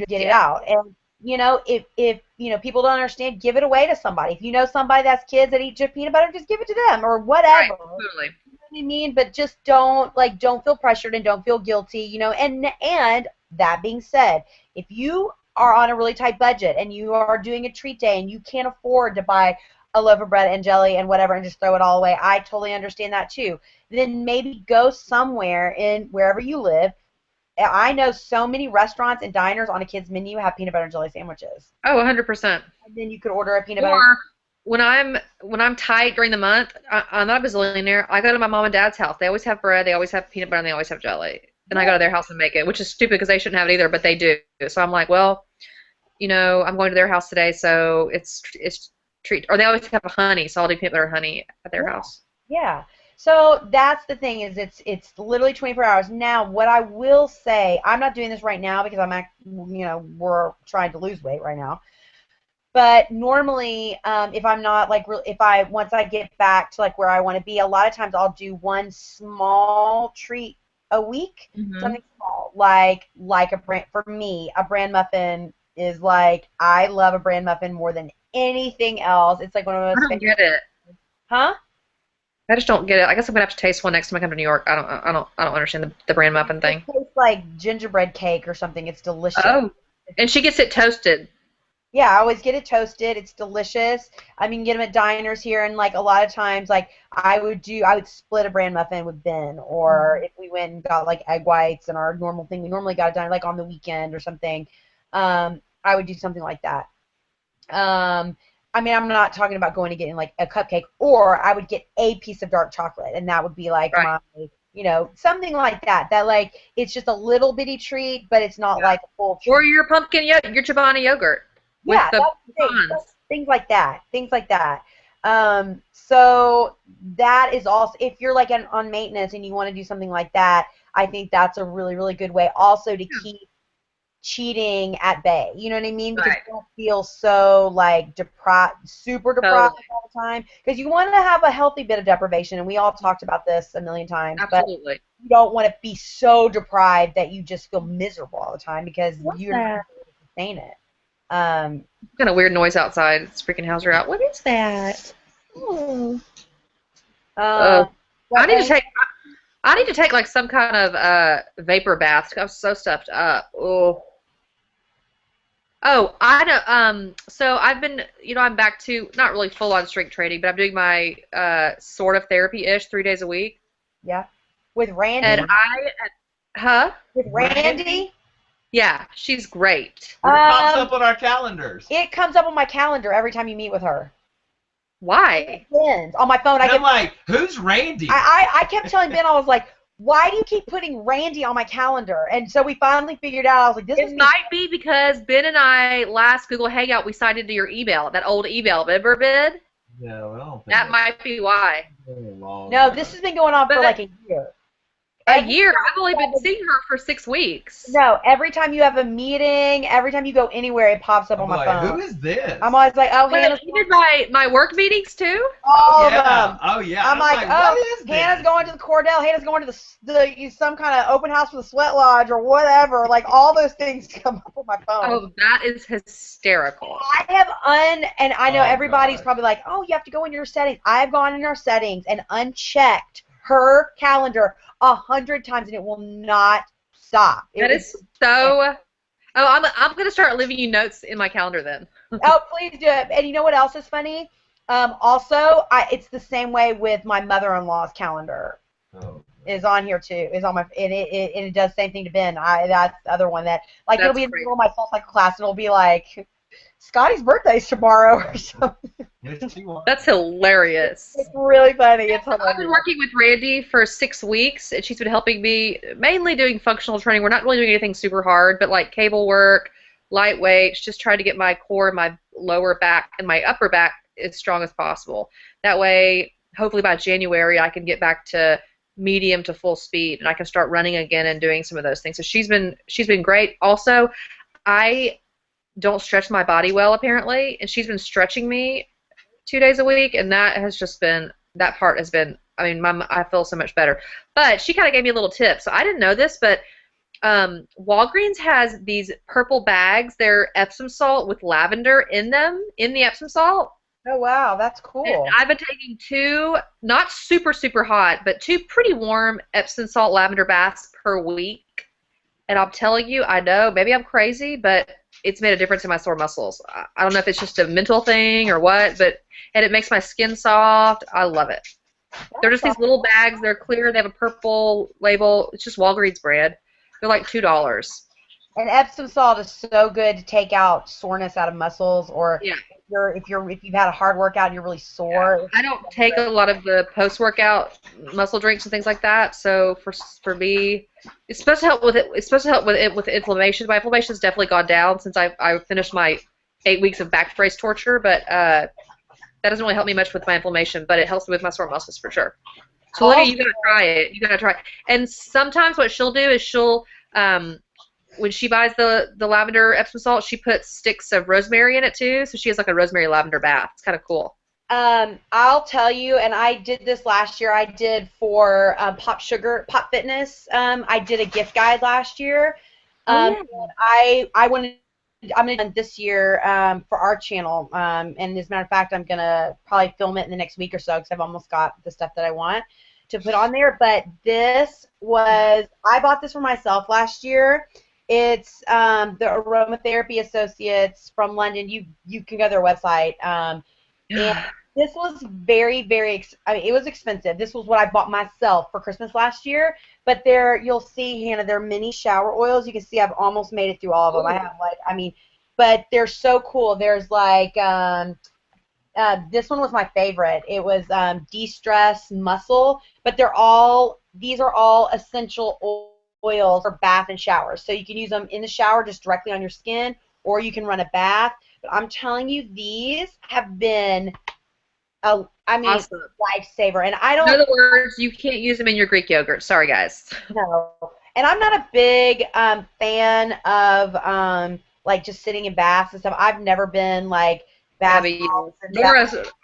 Speaker 1: get it
Speaker 2: yeah,
Speaker 1: out. And if people don't understand, give it away to somebody. If you know somebody that's kids that eat just peanut butter, just give it to them or
Speaker 2: right,
Speaker 1: whatever.
Speaker 2: totally.
Speaker 1: You know what I mean? But just don't feel pressured and don't feel guilty. And that being said, if you are on a really tight budget and you are doing a treat day and you can't afford to buy a loaf of bread and jelly and whatever and just throw it all away, I totally understand that too. Then maybe go somewhere in wherever you live. I know so many restaurants and diners on a kid's menu have peanut butter and jelly sandwiches.
Speaker 2: Oh, 100%.
Speaker 1: And then you could order a peanut butter.
Speaker 2: Or when I'm tight during the month, I'm not a bazillionaire. I go to my mom and dad's house. They always have bread. They always have peanut butter. And they always have jelly. And I go
Speaker 1: Yeah,
Speaker 2: to their house and make it, which is stupid because they shouldn't have it either, but they do. So I'm like, well, I'm going to their house today, so it's treat. Or they always have honey, so I'll do peanut butter and honey at their
Speaker 1: yeah,
Speaker 2: house.
Speaker 1: yeah. So that's the thing, is it's literally 24 hours. Now, what I will say, I'm not doing this right now because we're trying to lose weight right now. But normally, if I'm not like, if I once I get back to like where I want to be, a lot of times I'll do one small treat a week,
Speaker 2: Mm-hmm.
Speaker 1: something small, like a brand. For me, a bran muffin is like I love a bran muffin more than anything else. It's like one of my
Speaker 2: I
Speaker 1: most
Speaker 2: don't
Speaker 1: favorite.
Speaker 2: get it.
Speaker 1: Huh?
Speaker 2: I just don't get it. I guess I'm gonna have to taste one next time I come to New York. I don't understand the brand muffin
Speaker 1: It
Speaker 2: thing.
Speaker 1: tastes like gingerbread cake or something. It's delicious.
Speaker 2: Oh, and she gets it toasted.
Speaker 1: Yeah, I always get it toasted. It's delicious. I mean, get them at diners here, and like a lot of times, like I would split a bran muffin with Ben, or if we went and got like egg whites and our normal thing, we normally got it done like on the weekend or something. I would do something like that. I mean, I'm not talking about going to getting like a cupcake, or I would get a piece of dark chocolate, and that would be like
Speaker 2: Right.
Speaker 1: my, something like that. That like it's just a little bitty treat, but it's not like a full
Speaker 2: Or
Speaker 1: treat.
Speaker 2: your pumpkin yogurt, your Chobani yogurt with
Speaker 1: Yeah,
Speaker 2: the
Speaker 1: that's the thing. So,
Speaker 2: pecans.
Speaker 1: things like that. Things like that. So that is also if you're like on maintenance and you want to do something like that, I think that's a really, really good way also to keep cheating at bay. You know what I mean? Because
Speaker 2: Right.
Speaker 1: you don't feel so like deprived, super deprived
Speaker 2: Totally.
Speaker 1: all the time. Because you want to have a healthy bit of deprivation, and we all talked about this a million times, but
Speaker 2: Absolutely.
Speaker 1: you don't want to be so deprived that you just feel miserable all the time because
Speaker 2: What's
Speaker 1: you're not
Speaker 2: that?
Speaker 1: able to sustain it. Um,
Speaker 2: Kind of weird noise outside. It's freaking houses are out. What is that? Oh.
Speaker 1: um,
Speaker 2: Uh, I
Speaker 1: what
Speaker 2: need to
Speaker 1: else?
Speaker 2: take. I need to take like some kind of vapor bath. I'm so stuffed up. Oh. Oh, I know. So I've been, I'm back to not really full on strength training, but I'm doing my sort of therapy-ish 3 days a week.
Speaker 1: Yeah, with
Speaker 2: And
Speaker 1: Randy.
Speaker 2: huh?
Speaker 1: With
Speaker 3: Randy?
Speaker 1: Randy.
Speaker 2: Yeah, she's great.
Speaker 3: But it pops
Speaker 1: Um,
Speaker 3: up on our calendars.
Speaker 1: it comes up on my calendar every time you meet with her.
Speaker 2: Why?
Speaker 1: Depends. On my phone, I
Speaker 3: And I'm
Speaker 1: get.
Speaker 3: like, who's Randy?
Speaker 1: I kept telling Ben, I was like, why do you keep putting Randy on my calendar? And so we finally figured out. I was like, this
Speaker 2: It
Speaker 1: must be.
Speaker 2: might be because Ben and I last Google Hangout we signed into your email, that old email. Remember, Ben?
Speaker 4: No, I don't think
Speaker 2: That might be why.
Speaker 4: that's very long.
Speaker 1: No, this has been going on for
Speaker 2: But
Speaker 1: like a year.
Speaker 2: a
Speaker 1: Every
Speaker 2: year.
Speaker 1: time
Speaker 2: I've only
Speaker 1: you
Speaker 2: been
Speaker 1: have a-
Speaker 2: seeing her for 6 weeks.
Speaker 1: no, every time you have a meeting, every time you go anywhere, it pops up
Speaker 3: I'm
Speaker 1: on my
Speaker 3: like,
Speaker 1: phone.
Speaker 3: who is this?
Speaker 1: I'm always like, oh,
Speaker 2: Wait,
Speaker 1: Hannah's
Speaker 2: you did my work meetings too?
Speaker 1: all of
Speaker 3: yeah.
Speaker 1: them.
Speaker 3: Oh yeah.
Speaker 1: I'm like,
Speaker 3: what
Speaker 1: oh,
Speaker 3: is
Speaker 1: Hannah's
Speaker 3: this?
Speaker 1: going to the Cordell. Hannah's going to the some kind of open house for the Sweat Lodge or whatever. Like all those things come up on my phone.
Speaker 2: Oh, that is hysterical.
Speaker 1: I have and I know
Speaker 3: Oh,
Speaker 1: everybody's
Speaker 3: gosh.
Speaker 1: probably like, oh, you have to go in your settings. I've gone in our settings and unchecked her calendar 100 times, and it will not stop.
Speaker 2: That is so. Oh, I'm gonna start leaving you notes in my calendar then.
Speaker 1: Oh, please do it. And you know what else is funny? Also, it's the same way with my mother-in-law's calendar.
Speaker 3: Oh.
Speaker 1: Is on here too. Is on my and it does the same thing to Ben. That's the other one that like it'll
Speaker 2: That's
Speaker 1: be in the
Speaker 2: great.
Speaker 1: middle of my soul cycle class. And it'll be like Scotty's birthday's tomorrow or something.
Speaker 3: Yes, she wants.
Speaker 2: That's hilarious.
Speaker 1: It's really funny. It's
Speaker 2: I've been
Speaker 1: hilarious.
Speaker 2: working with Randy for 6 weeks, and she's been helping me mainly doing functional training. We're not really doing anything super hard, but like cable work, light weights, just trying to get my core, my lower back, and my upper back as strong as possible. That way, hopefully by January, I can get back to medium to full speed, and I can start running again and doing some of those things. So she's been great. Also, I don't stretch my body well apparently, and she's been stretching me 2 days a week, and that part has been. I mean, I feel so much better. But she kind of gave me a little tip. So I didn't know this, but Walgreens has these purple bags. They're Epsom salt with lavender in them, in the Epsom salt.
Speaker 1: Oh wow, that's
Speaker 2: And
Speaker 1: cool.
Speaker 2: I've been taking two, not super, super hot, but two pretty warm Epsom salt lavender baths per week. And I'm telling you, I know, maybe I'm crazy, but it's made a difference in my sore muscles. I don't know if it's just a mental thing or what, and it makes my skin soft. I love it. They're just these little bags. They're clear. They have a purple label. It's just Walgreens brand. They're like $2.
Speaker 1: And Epsom salt is so good to take out soreness out of muscles, or
Speaker 2: Yeah.
Speaker 1: if you've had a hard workout and you're really sore.
Speaker 2: I don't take a lot of the post-workout muscle drinks and things like that. So for me, it's supposed to help with it. It's supposed to help with inflammation. My inflammation has definitely gone down since I finished my 8 weeks of back brace torture. But that doesn't really help me much with my inflammation. But it helps me with my sore muscles for sure. So Olivia, you gotta try it. You gotta try it. And sometimes what she'll do is she'll when she buys the lavender Epsom salt, she puts sticks of rosemary in it too, so she has like a rosemary lavender bath. It's kind of cool.
Speaker 1: I'll tell you, and I did this last year. I did for Pop Fitness. I did a gift guide last year.
Speaker 2: Oh
Speaker 1: Um,
Speaker 2: yeah.
Speaker 1: I wanted. I'm gonna do it this year for our channel. And as a matter of fact, I'm gonna probably film it in the next week or so because I've almost got the stuff that I want to put on there. But this was I bought this for myself last year. It's the Aromatherapy Associates from London. You can go to their website. And this was very, very, I mean, it was expensive. This was what I bought myself for Christmas last year. But there, you'll see, Hannah, they're mini shower oils. You can see I've almost made it through all of them. I have, like, I mean, but they're so cool. There's, like, this one was my favorite. It was De-Stress Muscle. But these are all essential oils for bath and showers. So you can use them in the shower just directly on your skin, or you can run a bath. But I'm telling you, these have been
Speaker 2: Awesome.
Speaker 1: lifesaver. And I
Speaker 2: In
Speaker 1: don't
Speaker 2: other words, you can't use them in your Greek yogurt. Sorry, guys.
Speaker 1: know. And I'm not a big fan of like just sitting in baths and stuff. I've never been like
Speaker 2: Yeah,
Speaker 1: bath salts and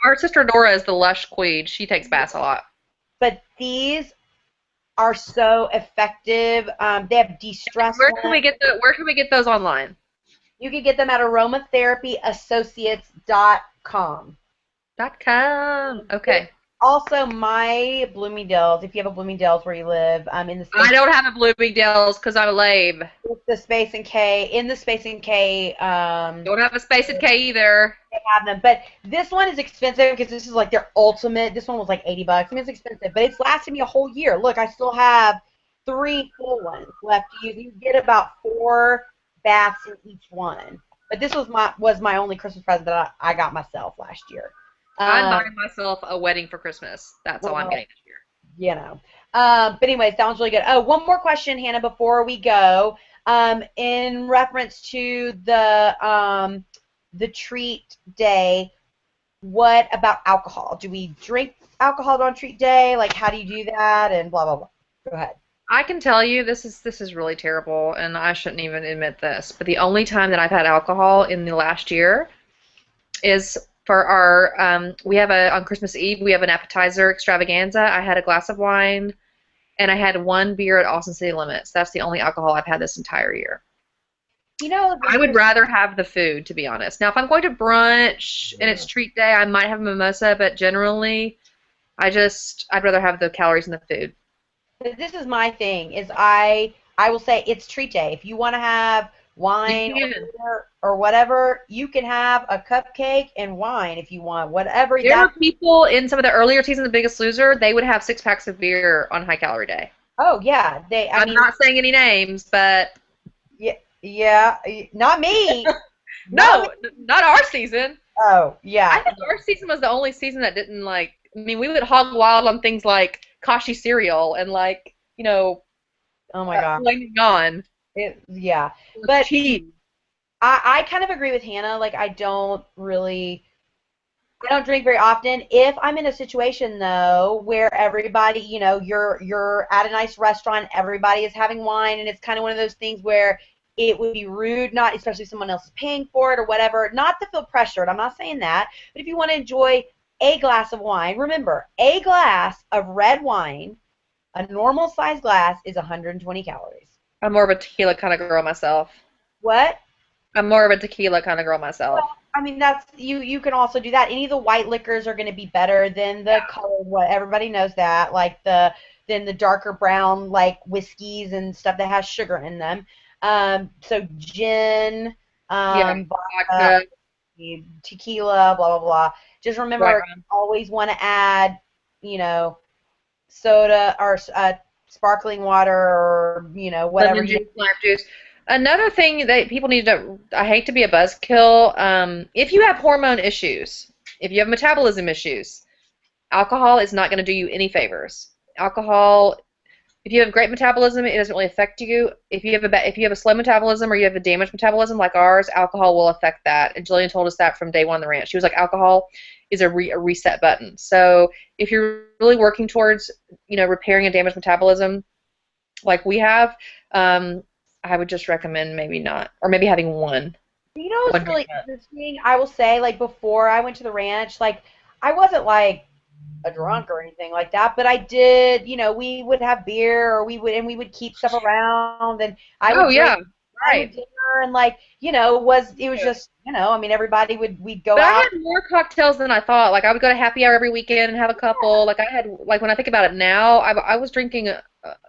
Speaker 2: Our sister Nora is the lush queen. She takes baths a lot.
Speaker 1: but these are so effective. They have de-stress ones.
Speaker 2: Where can we get those online?
Speaker 1: You can get them at aromatherapyassociates.com.
Speaker 2: .com. Okay.
Speaker 1: Also, my Bloomingdale's, if you have a Bloomingdale's where you live, in the
Speaker 2: I
Speaker 1: Space,
Speaker 2: don't have a Bloomingdale's because I'm lame.
Speaker 1: the Space and K, in the Space and K,
Speaker 2: Don't have a Space at K either.
Speaker 1: they have them. But this one is expensive because this is like their ultimate. This one was like $80. I mean, it's expensive, but it's lasted me a whole year. Look, I still have 3 full ones left to use. You get about 4 baths in each one. But this was my only Christmas present that I got myself last year.
Speaker 2: I'm buying myself a wedding for Christmas. That's all I'm
Speaker 1: Well,
Speaker 2: getting this year.
Speaker 1: you know. But anyway, sounds really good. Oh, one more question, Hannah, before we go. In reference to the treat day, what about alcohol? Do we drink alcohol on treat day? Like, how do you do that? And blah blah blah. Go ahead.
Speaker 2: I can tell you this is really terrible, and I shouldn't even admit this, but the only time that I've had alcohol in the last year is for our we have on Christmas Eve we have an appetizer extravaganza. I had a glass of wine, and I had 1 beer at Austin City Limits. That's the only alcohol I've had this entire year.
Speaker 1: You know,
Speaker 2: I would rather have the food, to be honest. Now, if I'm going to brunch and it's treat day, I might have a mimosa, but generally, I'd rather have the calories in the food.
Speaker 1: this is my thing. Is I will say it's treat day. If you want to have wine
Speaker 2: You can.
Speaker 1: or whatever, you can have a cupcake and wine if you want. Whatever
Speaker 2: There were
Speaker 1: that.
Speaker 2: people in some of the earlier seasons of The Biggest Loser, they would have 6 packs of beer on high calorie day.
Speaker 1: Oh yeah, I
Speaker 2: I'm
Speaker 1: mean,
Speaker 2: not saying any names, but
Speaker 1: yeah, yeah, not me. Not
Speaker 2: no,
Speaker 1: me.
Speaker 2: not our season.
Speaker 1: Oh
Speaker 2: I
Speaker 1: yeah.
Speaker 2: think our season was the only season that didn't like. I mean, we would hog wild on things like Kashi cereal and like
Speaker 1: Oh my God.
Speaker 2: flaming on
Speaker 1: Yeah.
Speaker 2: with
Speaker 1: But
Speaker 2: cheese.
Speaker 1: I kind of agree with Hannah. Like I don't drink very often. If I'm in a situation though where everybody, you're at a nice restaurant, everybody is having wine, and it's kind of one of those things where it would be rude, not especially if someone else is paying for it or whatever, not to feel pressured. I'm not saying that, but if you want to enjoy a glass of wine, remember a glass of red wine, a normal size glass is 120 calories.
Speaker 2: I'm more of a tequila kind of girl myself.
Speaker 1: What?
Speaker 2: I'm more of a tequila kind of girl myself.
Speaker 1: Well, I mean, that's you can also do that. Any of the white liquors are going to be better than the colored what everybody knows that, like than the darker brown like whiskeys and stuff that has sugar in them. So gin,
Speaker 2: Yeah,
Speaker 1: vodka,
Speaker 2: vodka,
Speaker 1: tequila, blah blah blah. Just
Speaker 2: white
Speaker 1: remember,
Speaker 2: rum,
Speaker 1: always want to add, you know, soda or sparkling water or whatever
Speaker 2: lemon juice, lime juice. Another thing that people need to, I hate to be a buzzkill, if you have hormone issues, if you have metabolism issues, alcohol is not going to do you any favors. Alcohol, if you have great metabolism, it doesn't really affect you. If you have a slow metabolism or you have a damaged metabolism like ours, alcohol will affect that. And Jillian told us that from day one on the ranch. She was like, alcohol is a reset button. So if you're really working towards, repairing a damaged metabolism like we have, I would just recommend maybe not, or maybe having one.
Speaker 1: You know what's
Speaker 2: One drink.
Speaker 1: really interesting? I will say, like before I went to the ranch, like I wasn't like a drunk or anything like that, but I did, we would have beer or we would keep stuff around and I would
Speaker 2: Oh
Speaker 1: drink
Speaker 2: yeah,
Speaker 1: time with
Speaker 2: right.
Speaker 1: dinner and like, it was just, I mean everybody we'd go
Speaker 2: But I
Speaker 1: out.
Speaker 2: had more cocktails than I thought. Like I would go to happy hour every weekend and have a couple. Like I had, like when I think about it now, I was drinking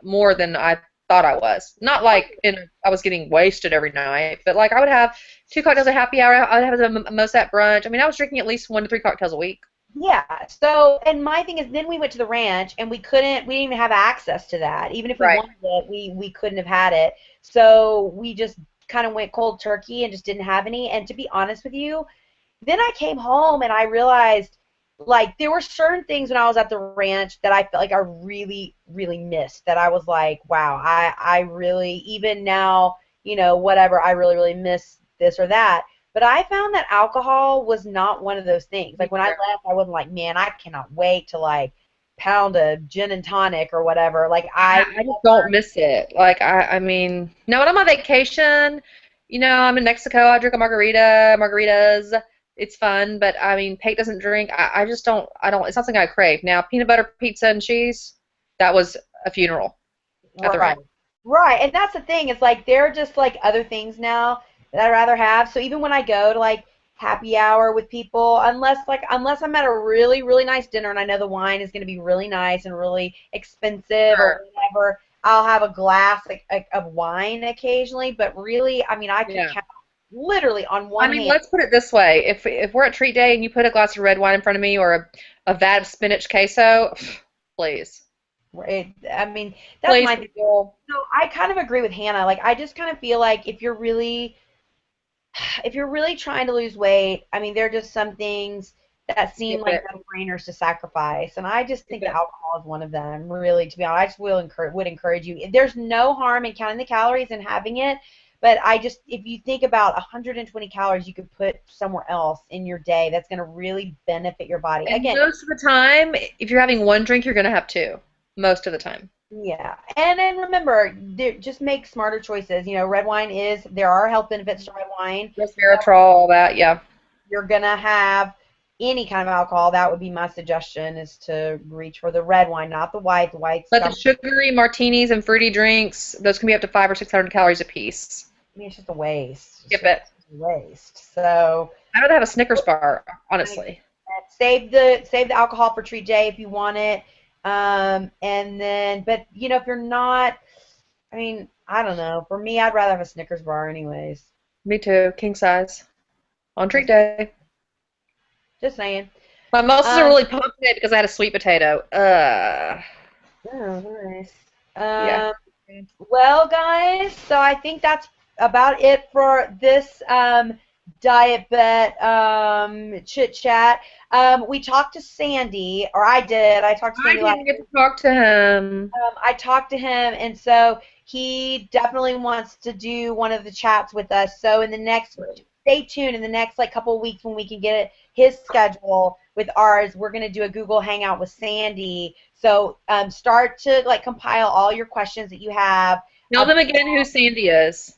Speaker 2: more than I thought I was. Not like I was getting wasted every night, but like I would have two cocktails at happy hour. I would have a mimosa at brunch. I mean, I was drinking at least 1 to 3 cocktails a week.
Speaker 1: Yeah. So, and my thing is, then we went to the ranch, and we didn't even have access to that. Even if we
Speaker 2: Right.
Speaker 1: wanted it, we couldn't have had it. So we just kind of went cold turkey and just didn't have any. And to be honest with you, then I came home and I realized, like, there were certain things when I was at the ranch that I felt like I really, really missed. That I was like, wow, I really, even now, whatever, I really, really miss this or that. But I found that alcohol was not one of those things.
Speaker 2: Me
Speaker 1: Like when I
Speaker 2: too.
Speaker 1: left, I wasn't like, man, I cannot wait to like pound a gin and tonic or whatever. Like I
Speaker 2: I just don't miss it. Like I mean, now when I'm on vacation, I'm in Mexico, I drink a margaritas. It's fun, but I mean, Pate doesn't drink. I just don't. It's not something I crave. Now, peanut butter pizza and cheese, that was a funeral at the
Speaker 1: Right.
Speaker 2: ranch.
Speaker 1: Right. And that's the thing. It's like there are just like other things now that I'd rather have. So even when I go to like happy hour with people, unless I'm at a really, really nice dinner and I know the wine is going to be really nice and really expensive or
Speaker 2: Sure.
Speaker 1: whatever, I'll have a glass of wine occasionally. But really, I mean, I could
Speaker 2: Yeah.
Speaker 1: count literally on
Speaker 2: I
Speaker 1: one
Speaker 2: mean,
Speaker 1: hand.
Speaker 2: let's put it this way: if we're at treat day and you put a glass of red wine in front of me or a vat of spinach queso, please,
Speaker 1: Right. I mean, that's
Speaker 2: please,
Speaker 1: my thing.
Speaker 2: people,
Speaker 1: So I kind of agree with Hannah. Like, I just kind of feel like if you're really trying to lose weight, I mean, there are just some things that seem
Speaker 2: skip
Speaker 1: like
Speaker 2: it,
Speaker 1: no-brainers to sacrifice, and I just
Speaker 2: skip
Speaker 1: think that
Speaker 2: it.
Speaker 1: alcohol is one of them. Really, to be honest, I just would encourage you. There's no harm in counting the calories and having it, but if you think about 120 calories you could put somewhere else in your day, that's going to really benefit your body.
Speaker 2: And
Speaker 1: Again,
Speaker 2: most of the time, if you're having one drink, you're gonna have two. Most of the time.
Speaker 1: yeah, and then remember, just make smarter choices. Red wine there are health benefits to red wine.
Speaker 2: Resveratrol, all that, yeah.
Speaker 1: You're gonna have any kind of alcohol, that would be my suggestion is to reach for the red wine, not the white. The white's
Speaker 2: But the
Speaker 1: got,
Speaker 2: sugary martinis and fruity drinks, those can be up to 500 or 600 calories a piece.
Speaker 1: I mean, it's just a waste. It's
Speaker 2: Skip
Speaker 1: just
Speaker 2: it.
Speaker 1: a waste. So
Speaker 2: I'd rather have a Snickers bar,
Speaker 1: like,
Speaker 2: honestly.
Speaker 1: save the alcohol for treat day if you want it. And then, but if you're not, I mean, I don't know. For me, I'd rather have a Snickers bar, anyways.
Speaker 2: Me too, king size. On treat
Speaker 1: Just,
Speaker 2: day.
Speaker 1: just saying.
Speaker 2: My muscles are
Speaker 1: Um,
Speaker 2: really pumped today because I had a sweet potato.
Speaker 1: oh, nice.
Speaker 2: Yeah.
Speaker 1: Well, guys, so I think that's about it for this diet bet chit chat. We talked to Sandy, or I did. I talked to
Speaker 2: I
Speaker 1: Sandy last.
Speaker 2: didn't get to talk to him.
Speaker 1: I talked to him, and so he definitely wants to do one of the chats with us. So stay tuned in the next like couple of weeks when we can get his schedule with ours. We're gonna do a Google Hangout with Sandy. So start to like compile all your questions that you have.
Speaker 2: Tell them again who Sandy is.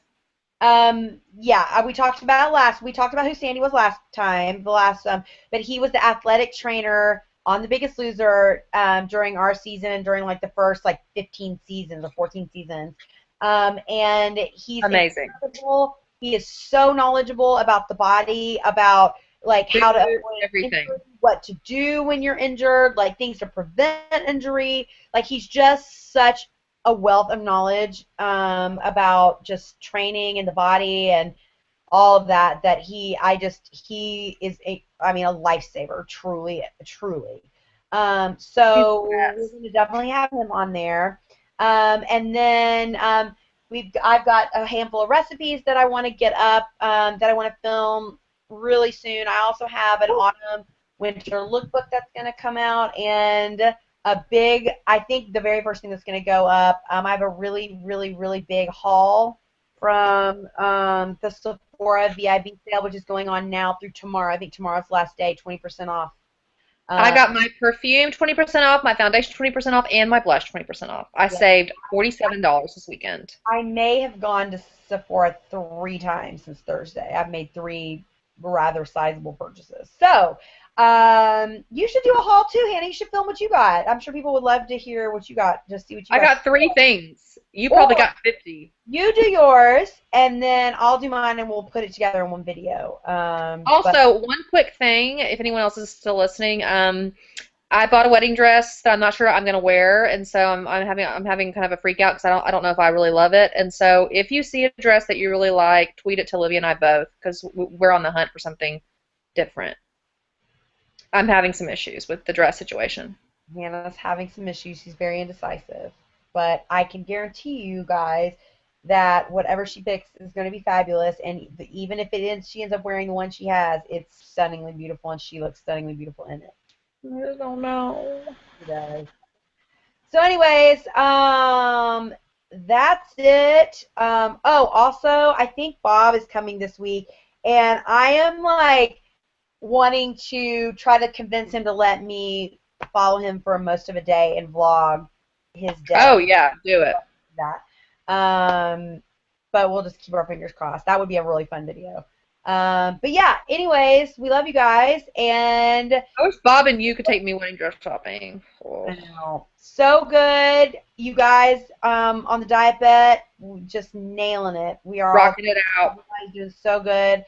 Speaker 1: Yeah, we talked about who Sandy was last time, but he was the athletic trainer on The Biggest Loser during our season and during like the first like 15 seasons or 14 seasons. And he's
Speaker 2: Amazing.
Speaker 1: incredible. He is so knowledgeable about the body, about like how to
Speaker 2: Food,
Speaker 1: avoid
Speaker 2: everything.
Speaker 1: injury, what to do when you're injured, like things to prevent injury. Like he's just such a wealth of knowledge about just training and the body and all of that he is a lifesaver, truly, truly.
Speaker 2: He's the
Speaker 1: So we're
Speaker 2: best.
Speaker 1: going to definitely have him on there. And then I've got a handful of recipes that I want to get up, that I want to film really soon. I also have an autumn winter lookbook that's going to come out, and I think the very first thing that's going to go up, I have a really, really, really big haul from the Sephora VIB sale, which is going on now through tomorrow. I think tomorrow's the last day, 20% off.
Speaker 2: I got my perfume 20% off, my foundation 20% off, and my blush 20% off. I
Speaker 1: Yeah.
Speaker 2: saved $47 this weekend.
Speaker 1: I may have gone to Sephora 3 times since Thursday. I've made 3 rather sizable purchases. So, you should do a haul too, Hannah. You should film what you got. I'm sure people would love to hear what you got. Just see what you
Speaker 2: I
Speaker 1: got.
Speaker 2: got 3 things. You
Speaker 1: Or
Speaker 2: probably got 50.
Speaker 1: you do yours, and then I'll do mine, and we'll put it together in one video. But
Speaker 2: Also, one quick thing, if anyone else is still listening, I bought a wedding dress that I'm not sure I'm gonna wear, and so I'm having kind of a freak out because I don't know if I really love it. And so if you see a dress that you really like, tweet it to Olivia and I both because we're on the hunt for something different. I'm having some issues with the dress situation.
Speaker 1: Hannah's having some issues. She's very indecisive. But I can guarantee you guys that whatever she picks is going to be fabulous. And even if she ends up wearing the one she has, it's stunningly beautiful, and she looks stunningly beautiful in it.
Speaker 2: I don't know.
Speaker 1: She does. So, anyways, that's it. Also, I think Bob is coming this week, and I am like wanting to try to convince him to let me follow him for most of a day and vlog his day.
Speaker 2: Oh yeah, do it.
Speaker 1: That. But we'll just keep our fingers crossed. That would be a really fun video. But yeah, anyways, we love you guys, and
Speaker 2: I wish Bob and you could take me wedding dress shopping. Oh.
Speaker 1: I know, so good, you guys, on the diet bet, just nailing it. We are
Speaker 2: Rocking it out.
Speaker 1: everybody's doing so good.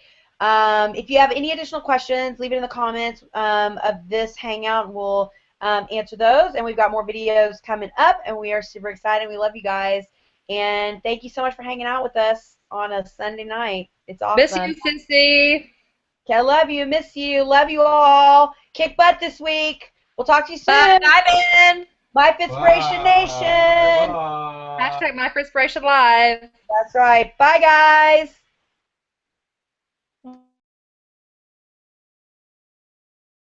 Speaker 1: If you have any additional questions, leave it in the comments of this hangout, and we'll answer those. And we've got more videos coming up, and we are super excited. We love you guys, and thank you so much for hanging out with us on a Sunday night. It's awesome.
Speaker 2: Miss you, Cincy.
Speaker 1: Okay, I love you, miss you, love you all. Kick butt this week. We'll talk to you soon.
Speaker 2: Bye, Ben.
Speaker 1: My Fitspiration Nation.
Speaker 3: Bye.
Speaker 2: Hashtag my Inspiration Live.
Speaker 1: That's right. Bye, guys.